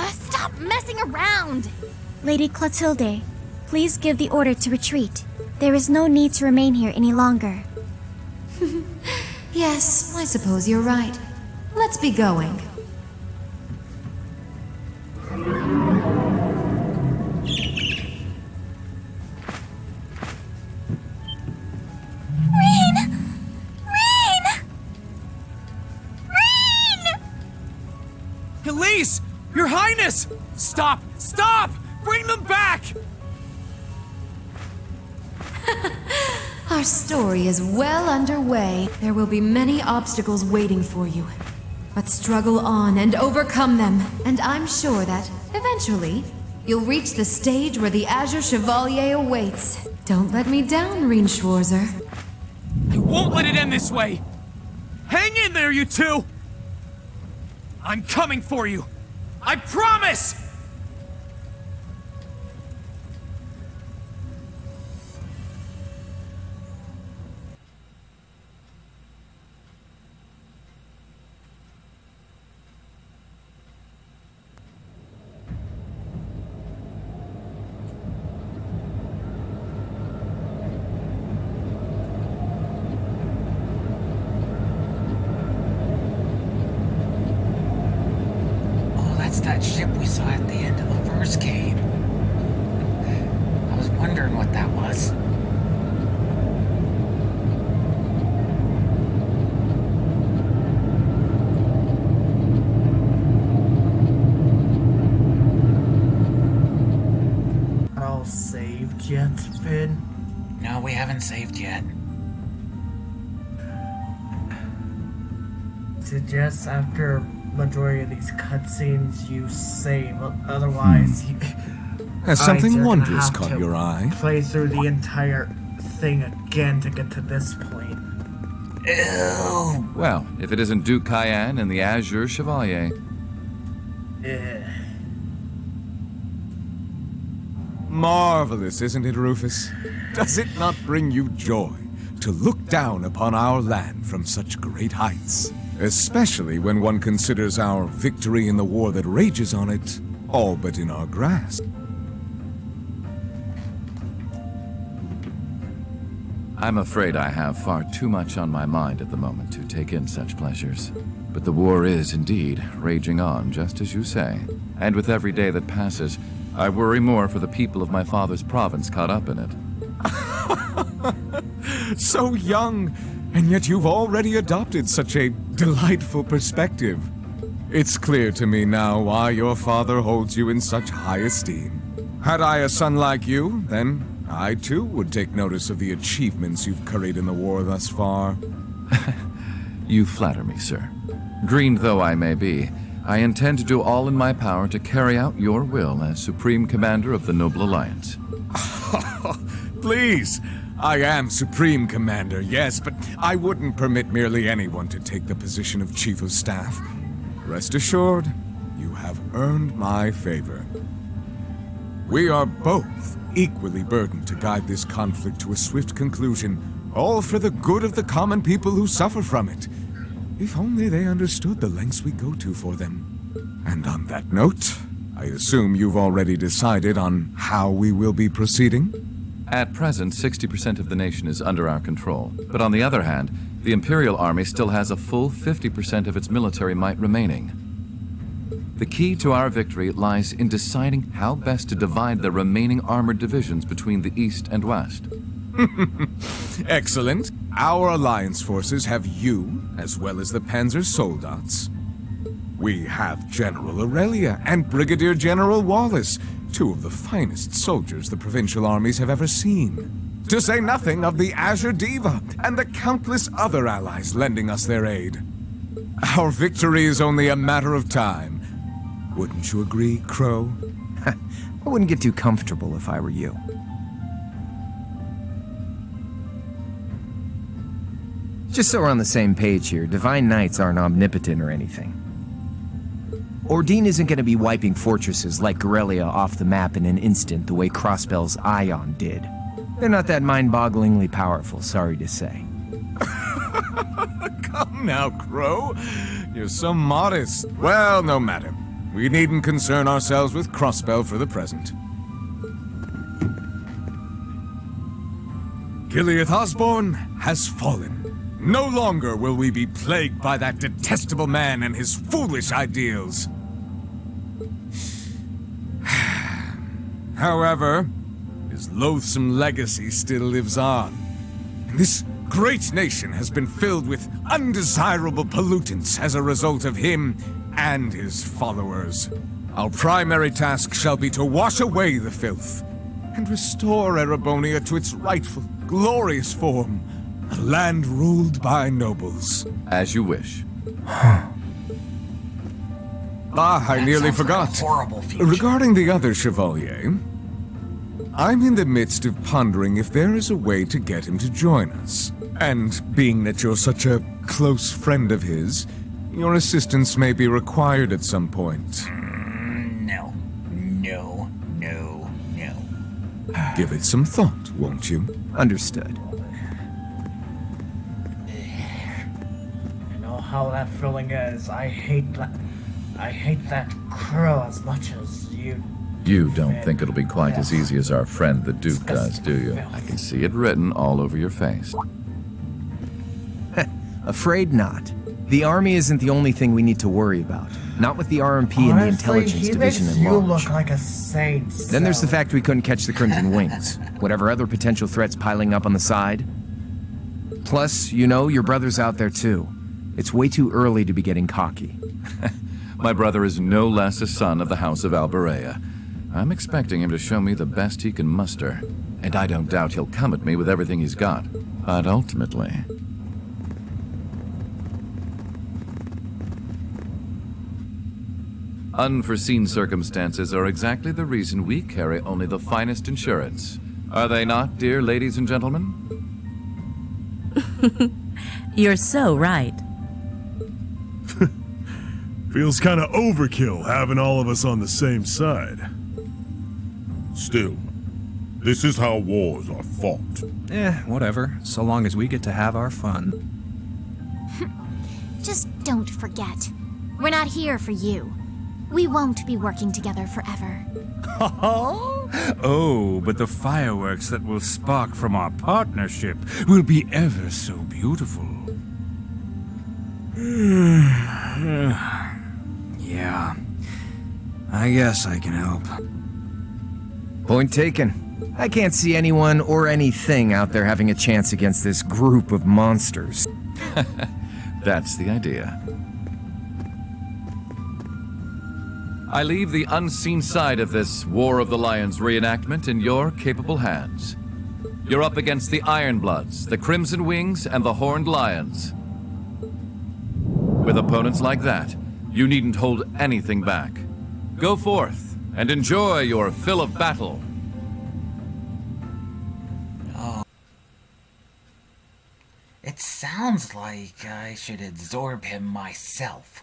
Stop messing around! Lady Clotilde, please give the order to retreat. There is no need to remain here any longer. Yes, I suppose you're right. Let's be going. Please! Your Highness! Stop! Stop! Bring them back! Our story is well underway. There will be many obstacles waiting for you. But struggle on and overcome them. And I'm sure that, eventually, you'll reach the stage where the Azure Chevalier awaits. Don't let me down, Reen Schwarzer. I won't let it end this way! Hang in there, you two! I'm coming for you! I promise! That's that ship we saw at the end of the first game. I was wondering what that was. All saved yet, Finn? No, we haven't saved yet. Suggest after majority of these cutscenes you save, otherwise Has something you're gonna wondrous have caught to your eye? play through the entire thing again to get to this point. Ew. Well, if it isn't Duke Cayenne and the Azure Chevalier. Marvelous, isn't it, Rufus? Does it not bring you joy to look down upon our land from such great heights? Especially when one considers our victory in the war that rages on it all but in our grasp. I'm afraid I have far too much on my mind at the moment to take in such pleasures. But the war is indeed raging on, just as you say. And with every day that passes, I worry more for the people of my father's province caught up in it. So young, and yet you've already adopted such a delightful perspective. It's clear to me now why your father holds you in such high esteem. Had I a son like you, then I too would take notice of the achievements you've curried in the war thus far. You flatter me, sir. Green though I may be, I intend to do all in my power to carry out your will as Supreme Commander of the Noble Alliance. Please, I am Supreme Commander, yes, but I wouldn't permit merely anyone to take the position of Chief of Staff. Rest assured, you have earned my favor. We are both equally burdened to guide this conflict to a swift conclusion, all for the good of the common people who suffer from it. If only they understood the lengths we go to for them. And on that note, I assume you've already decided on how we will be proceeding? At present, 60% of the nation is under our control. But on the other hand, the Imperial Army still has a full 50% of its military might remaining. The key to our victory lies in deciding how best to divide the remaining armored divisions between the East and West. Excellent. Our Alliance forces have you, as well as the Panzer Soldats. We have General Aurelia and Brigadier General Wallace, two of the finest soldiers the provincial armies have ever seen. To say nothing of the Azure Diva and the countless other allies lending us their aid. Our victory is only a matter of time. Wouldn't you agree, Crow? I wouldn't get too comfortable if I were you. Just so we're on the same page here, Divine Knights aren't omnipotent or anything. Ordine isn't going to be wiping fortresses like Corellia off the map in an instant the way Crossbell's Ion did. They're not that mind-bogglingly powerful, sorry to say. Come now, Crow. You're so modest. Well, no matter. We needn't concern ourselves with Crossbell for the present. Gileath Osborne has fallen. No longer will we be plagued by that detestable man and his foolish ideals. However, his loathsome legacy still lives on. And this great nation has been filled with undesirable pollutants as a result of him and his followers. Our primary task shall be to wash away the filth and restore Erebonia to its rightful, glorious form, a land ruled by nobles. As you wish. I nearly forgot. Horrible future. Regarding the other Chevalier, I'm in the midst of pondering if there is a way to get him to join us. And being that you're such a close friend of his, your assistance may be required at some point. No. Give it some thought, won't you? Understood. You know how that feeling is. I hate that crow as much as you. You don't think it'll be quite as easy as our friend the Duke does, do you? I can see it written all over your face. Afraid not. The army isn't the only thing we need to worry about. Not with the RMP and the intelligence division in You launch. look like a saint. Then there's the fact we couldn't catch the Crimson Wings. Whatever other potential threats piling up on the side. Plus, you know, your brother's out there too. It's way too early to be getting cocky. My brother is no less a son of the House of Alberea. I'm expecting him to show me the best he can muster. And I don't doubt he'll come at me with everything he's got. But ultimately... Unforeseen circumstances are exactly the reason we carry only the finest insurance. Are they not, dear ladies and gentlemen? You're so right. Feels kind of overkill having all of us on the same side. Still, this is how wars are fought. Whatever, so long as we get to have our fun. Just don't forget. We're not here for you. We won't be working together forever. Oh, but the fireworks that will spark from our partnership will be ever so beautiful. Yeah, I guess I can help. Point taken. I can't see anyone or anything out there having a chance against this group of monsters. That's the idea. I leave the unseen side of this War of the Lions reenactment in your capable hands. You're up against the Ironbloods, the Crimson Wings, and the Horned Lions. With opponents like that, you needn't hold anything back. Go forth and enjoy your fill of battle. Oh. It sounds like I should absorb him myself.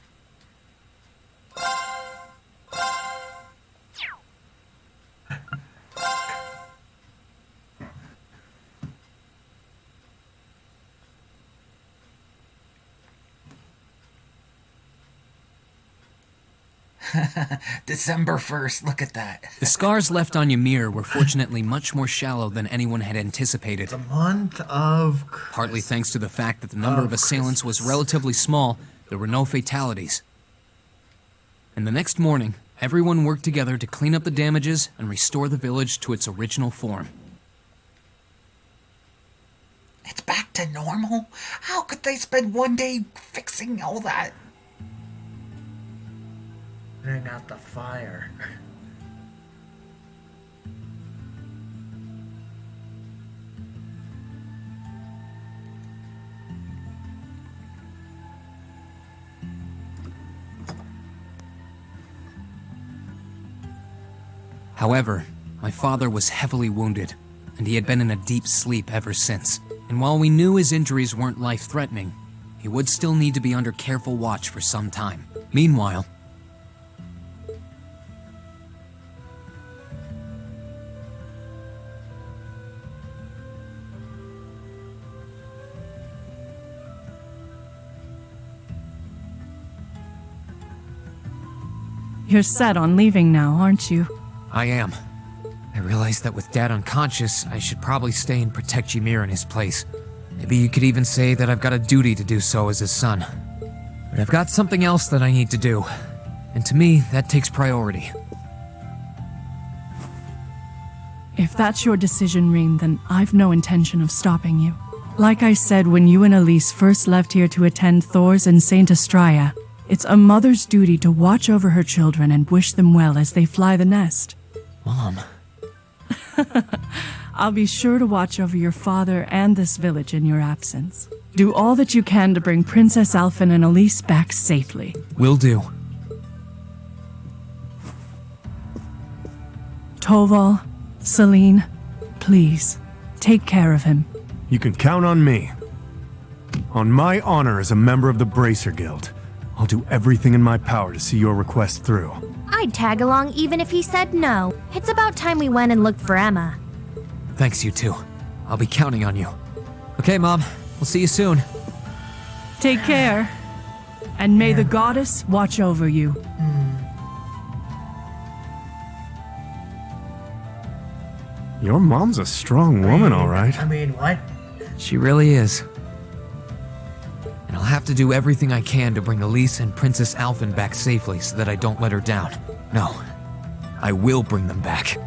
December 1st, look at that. The scars left on Ymir were fortunately much more shallow than anyone had anticipated. The month of Partly thanks to the fact that the number of assailants was relatively small, there were no fatalities. And the next morning, everyone worked together to clean up the damages and restore the village to its original form. It's back to normal? How could they spend one day fixing all that? Putting out the fire. However, my father was heavily wounded, and he had been in a deep sleep ever since. And while we knew his injuries weren't life-threatening, he would still need to be under careful watch for some time. Meanwhile, You're set on leaving now, aren't you? I am. I realized that with Dad unconscious, I should probably stay and protect Ymir in his place. Maybe you could even say that I've got a duty to do so as his son. But I've got something else that I need to do. And to me, that takes priority. If that's your decision, Reen, then I've no intention of stopping you. Like I said when you and Elise first left here to attend Thor's and Saint Astraea, It's a mother's duty to watch over her children and wish them well as they fly the nest. Mom. I'll be sure to watch over your father and this village in your absence. Do all that you can to bring Princess Alphen and Elise back safely. Will do. Toval, Celine, please, take care of him. You can count on me. On my honor as a member of the Bracer Guild, I'll do everything in my power to see your request through. I'd tag along even if he said no. It's about time we went and looked for Emma. Thanks, you two. I'll be counting on you. Okay, Mom. We'll see you soon. Take care. And may the goddess watch over you. Your mom's a strong woman, all right. I mean, what? She really is. And I'll have to do everything I can to bring Elise and Princess Alphen back safely so that I don't let her down. No, I will bring them back.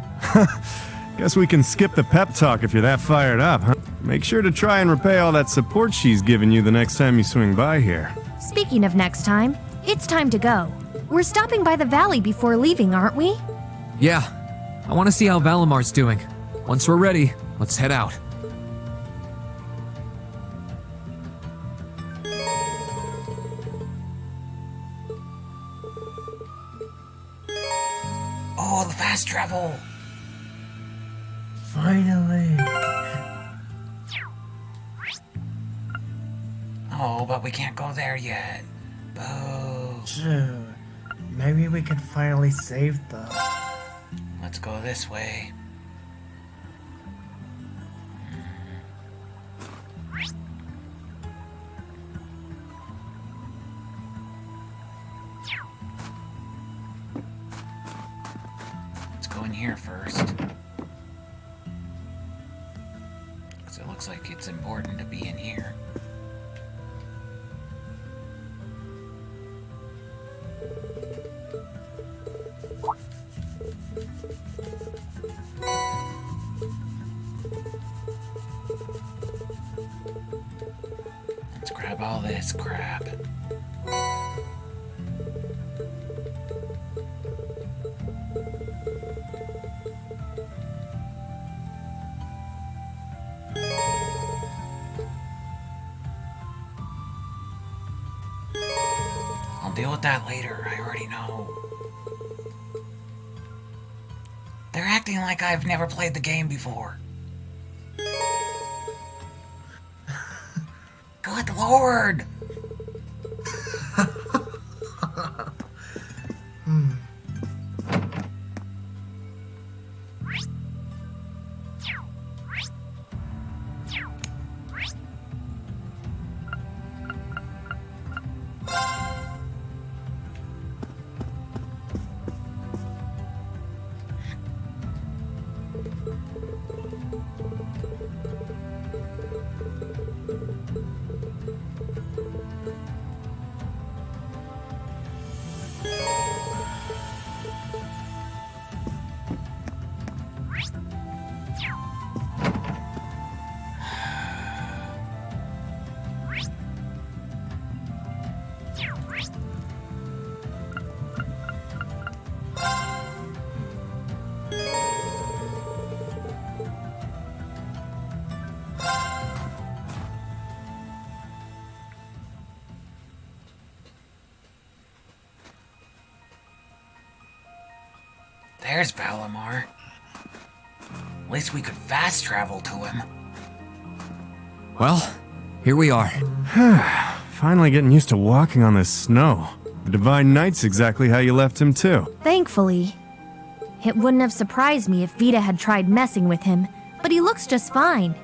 Guess we can skip the pep talk if you're that fired up, huh? Make sure to try and repay all that support she's given you the next time you swing by here. Speaking of next time, it's time to go. We're stopping by the valley before leaving, aren't we? Yeah, I want to see how Valamar's doing. Once we're ready, let's head out. Oh, the fast travel! Finally. Oh, but we can't go there yet. Boo. Dude, maybe we can finally save them. Let's go this way. Let's go in here first. Because it looks like it's important to be in here. Let's grab all this crap. I'll deal with that later, I already know. They're acting like I've never played the game before. Good lord! There's Valamar. At least we could fast travel to him. Well, here we are. Finally getting used to walking on this snow. The Divine Knight's exactly how you left him, too. Thankfully. It wouldn't have surprised me if Vita had tried messing with him, but he looks just fine.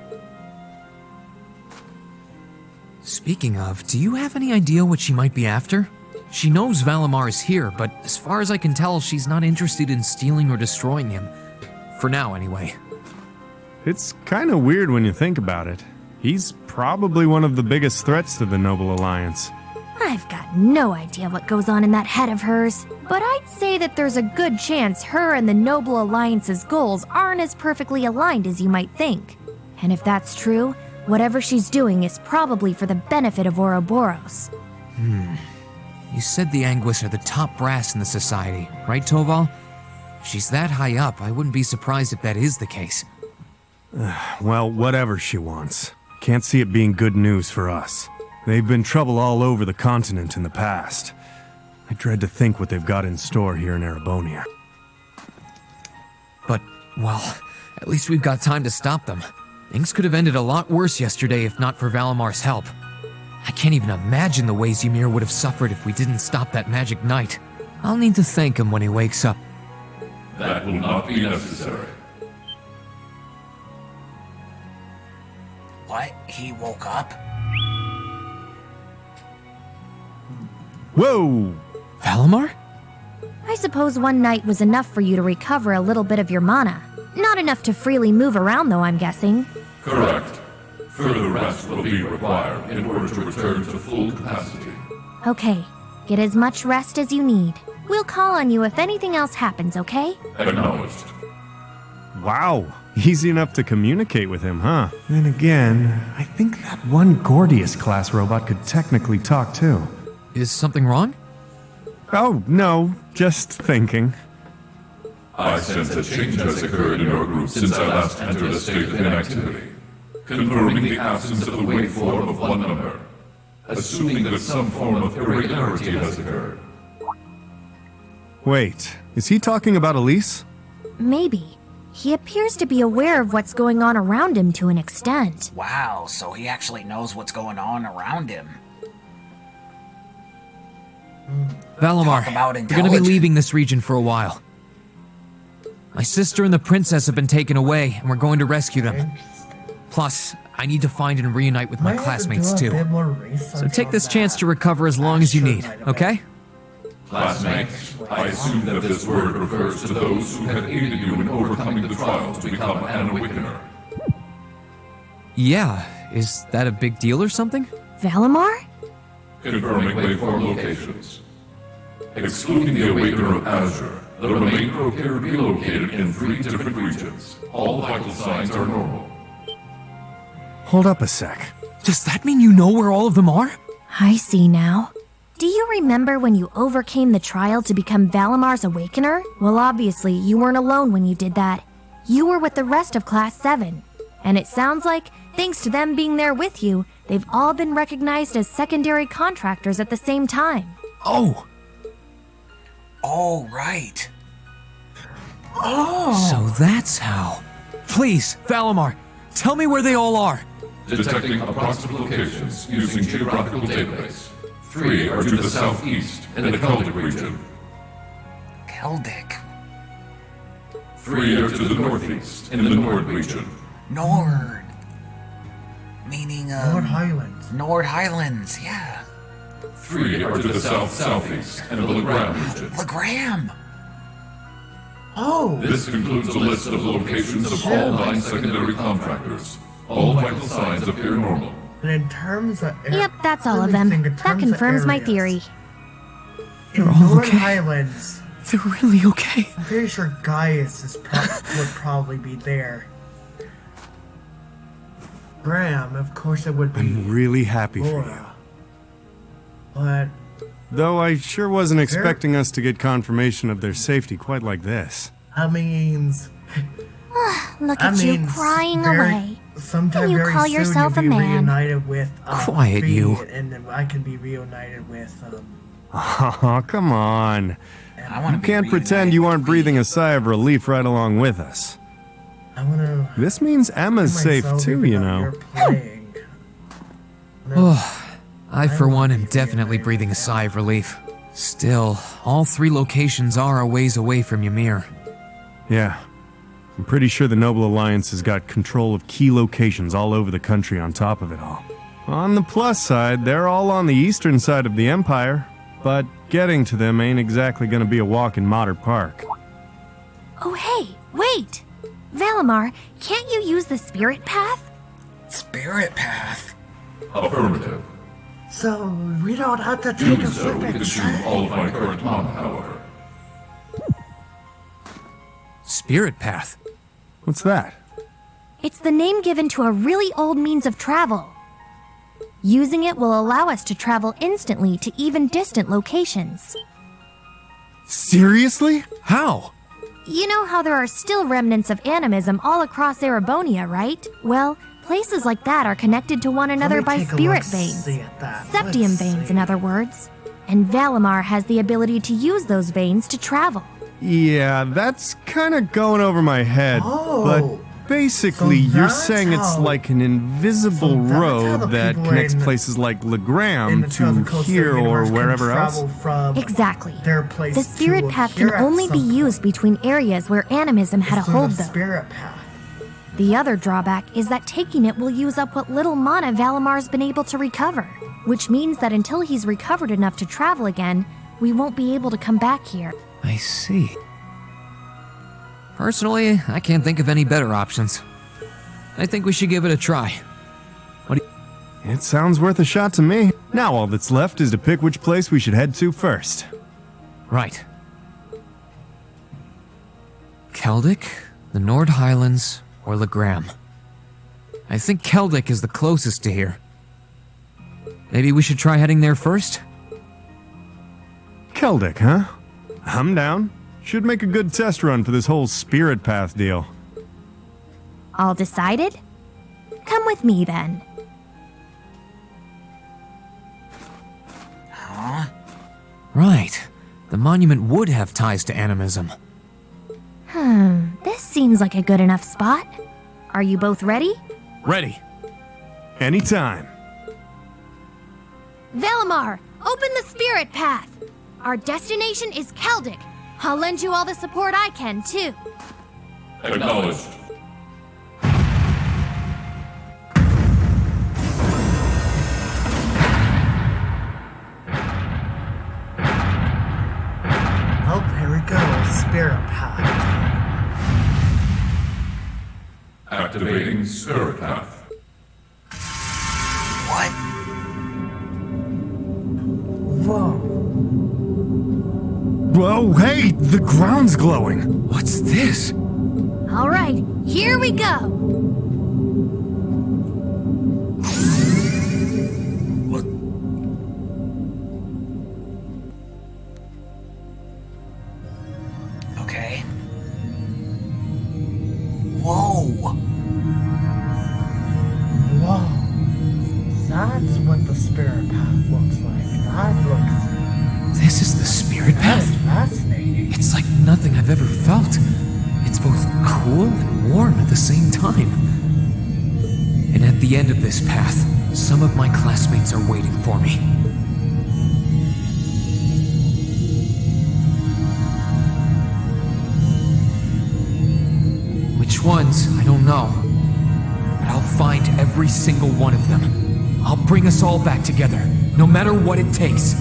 Speaking of, do you have any idea what she might be after? She knows Valamar is here, but as far as I can tell, she's not interested in stealing or destroying him. For now, anyway. It's kind of weird when you think about it. He's probably one of the biggest threats to the Noble Alliance. I've got no idea what goes on in that head of hers, but I'd say that there's a good chance her and the Noble Alliance's goals aren't as perfectly aligned as you might think. And if that's true, whatever she's doing is probably for the benefit of Ouroboros. You said the Anguis are the top brass in the society, right, Toval? If she's that high up, I wouldn't be surprised if that is the case. Well, whatever she wants. Can't see it being good news for us. They've been trouble all over the continent in the past. I dread to think what they've got in store here in Erebonia. But, well, at least we've got time to stop them. Things could have ended a lot worse yesterday if not for Valamar's help. I can't even imagine the ways Ymir would have suffered if we didn't stop that magic knight. I'll need to thank him when he wakes up. That will not be necessary. What? He woke up? Whoa! Valamar? I suppose one night was enough for you to recover a little bit of your mana. Not enough to freely move around, though, I'm guessing. Correct. Further rest will be required in order to return to full capacity. Okay, get as much rest as you need. We'll call on you if anything else happens, okay? Acknowledged. Wow, easy enough to communicate with him, huh? Then again, I think that one Gordius-class robot could technically talk too. Is something wrong? Oh, no, just thinking. I sense a change has occurred in your group since I last entered a state of inactivity, confirming the absence of the waveform of one number, assuming that some form of irregularity has occurred. Wait, is he talking about Elise? Maybe. He appears to be aware of what's going on around him to an extent. Wow, so he actually knows what's going on around him. Valamar, Talk about we're gonna be intelligence. leaving this region for a while. My sister and the princess have been taken away, and we're going to rescue them. Plus, I need to find and reunite with my classmates too. So take this chance to recover as long as you need, okay? Classmates, I assume that this word refers to those who have aided you in overcoming the trial to become an Awakener. Yeah, is that a big deal or something? Valamar? Confirming waveform locations. Excluding the Awakener of Azure, the remainder appear to be located in 3 different regions. All vital signs are normal. Hold up a sec. Does that mean you know where all of them are? I see now. Do you remember when you overcame the trial to become Valamar's Awakener? Well, obviously, you weren't alone when you did that. You were with the rest of Class 7. And it sounds like, thanks to them being there with you, they've all been recognized as secondary contractors at the same time. Oh! Oh, right. So that's how. Please, Valamar, tell me where they all are. Detecting approximate locations using geographical database. 3 are to the southeast in the Celtic region. Celtic? 3 are to the northeast in the Nord region. Nord. Meaning, Nord Highlands. Nord Highlands, yeah. 3 are to the south-southeast in the Legram region. Legram! Oh! This concludes a list of locations of all 9 secondary contractors. All vital signs appear normal. And in terms of... Yep, that's all of them. That confirms my theory. In They're all Nord okay. Highlands, They're really okay. I'm pretty sure Gaius would probably be there. Graham, of course it would be. I'm really happy for you. Laura. But Though I sure wasn't expecting us to get confirmation of their safety quite like this. that means... Look that at you means crying very- away. Sometime And you very call soon yourself you'll a be man. reunited with Quiet, Fee, you. and then I can be reunited with Oh, come on. I want You to can't pretend you aren't breathing a sigh of relief right along with us. I wanna This means Emma's safe myself too, even you though know. you're playing. I, for one, am definitely breathing a sigh of relief. Still, all 3 locations are a ways away from Ymir. Yeah. I'm pretty sure the Noble Alliance has got control of key locations all over the country on top of it all. On the plus side, they're all on the eastern side of the Empire, but getting to them ain't exactly gonna be a walk in Motter Park. Oh, hey, wait! Valamar, can't you use the spirit path? Spirit path? Affirmative. So we don't have to take Do a so flip to and consume all of my current mana, however. Spirit Path? What's that? It's the name given to a really old means of travel. Using it will allow us to travel instantly to even distant locations. Seriously? How? You know how there are still remnants of animism all across Erebonia, right? Well, places like that are connected to one another by spirit veins. Septium veins, in other words. And Valimar has the ability to use those veins to travel. Yeah, that's kind of going over my head. But basically, so you're that's saying it's how- like an invisible so that's how road the that people connects in- places like in Legram the Travel to Coaster here or universe can wherever else? travel from Exactly. their place The spirit to path can here at only be some used between areas where animism had a It's through hold, the though. spirit path. The other drawback is that taking it will use up what little mana Valimar's been able to recover, which means that until he's recovered enough to travel again, we won't be able to come back here. I see. Personally, I can't think of any better options. I think we should give it a try. What do you... It sounds worth a shot to me. Now all that's left is to pick which place we should head to first. Right. Keldic, the Nord Highlands, or Legram. I think Keldic is the closest to here. Maybe we should try heading there first? Keldic, huh? I'm down. Should make a good test run for this whole spirit path deal. All decided? Come with me then. Right. The monument would have ties to animism. This seems like a good enough spot. Are you both ready? Ready. Anytime. Valimar, open the spirit path. Our destination is Keldic. I'll lend you all the support I can, too. Acknowledged. Oh, here we go. Spirit path. Activating Spirit Path. What? Whoa. Whoa, hey, the ground's glowing. What's this? All right, here we go. Okay. Whoa! Whoa. That's what the spirit path looks like. That looks... This is the spirit That's path? fascinating. It's like nothing I've ever felt. It's both cool and warm at the same time. And at the end of this path, some of my classmates are waiting for me. Which ones, I don't know. But I'll find every single one of them. I'll bring us all back together, no matter what it takes.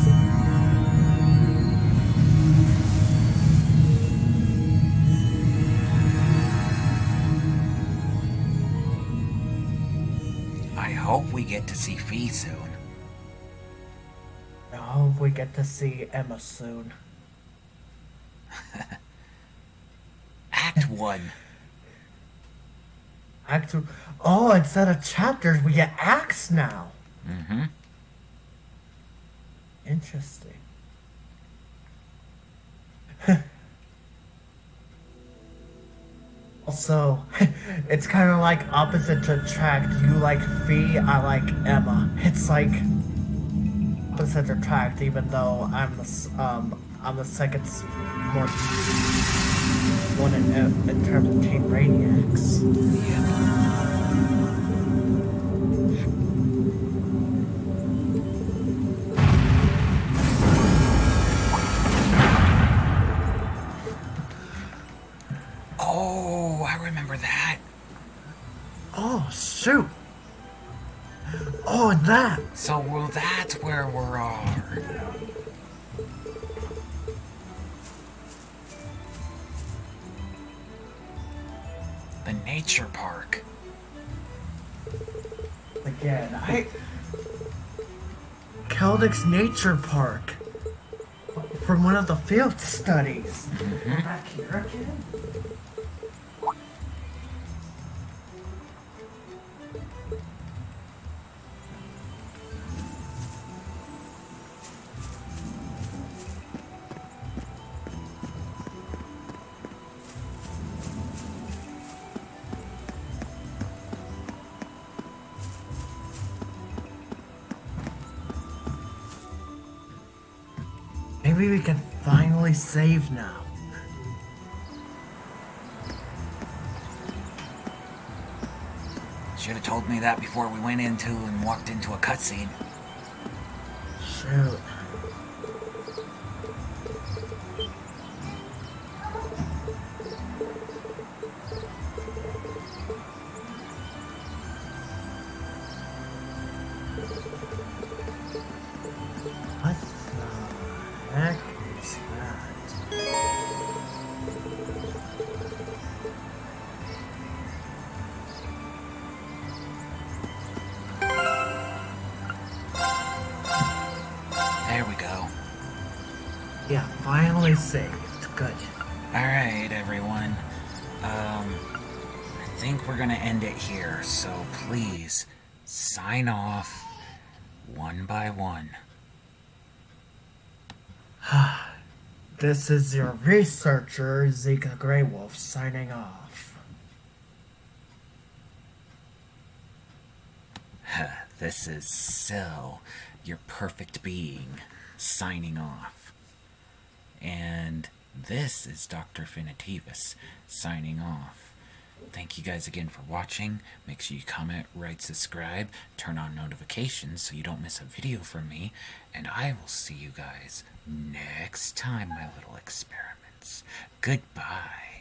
I hope we get to see Fee soon. I hope we get to see Emma soon. Act 1. Oh, instead of chapters, we get acts now. Mm-hmm. Interesting. Also, it's kind of like opposite to attract. You like Fee, I like Emma. It's like opposite to attract, even though I'm the second more one in terms of Team Radiax. Oh, I remember that. Oh, shoot. Oh, and that. So, well, that's where we are. The nature park. Again, Keldic's Nature Park. From one of the field studies. Back here again? Maybe we can finally save now. Should have told me that before we went into and walked into a cutscene. Shoot. What the heck is that? There we go. Yeah, finally saved. Good. Alright, everyone. I think we're gonna end it here, so please sign off one by one. This is your researcher, Zika Greywolf, signing off. This is Syl, your perfect being, signing off. And this is Dr. Finitivus, signing off. Thank you guys again for watching. Make sure you comment, rate, subscribe, turn on notifications so you don't miss a video from me. And I will see you guys next time, my little experiments. Goodbye.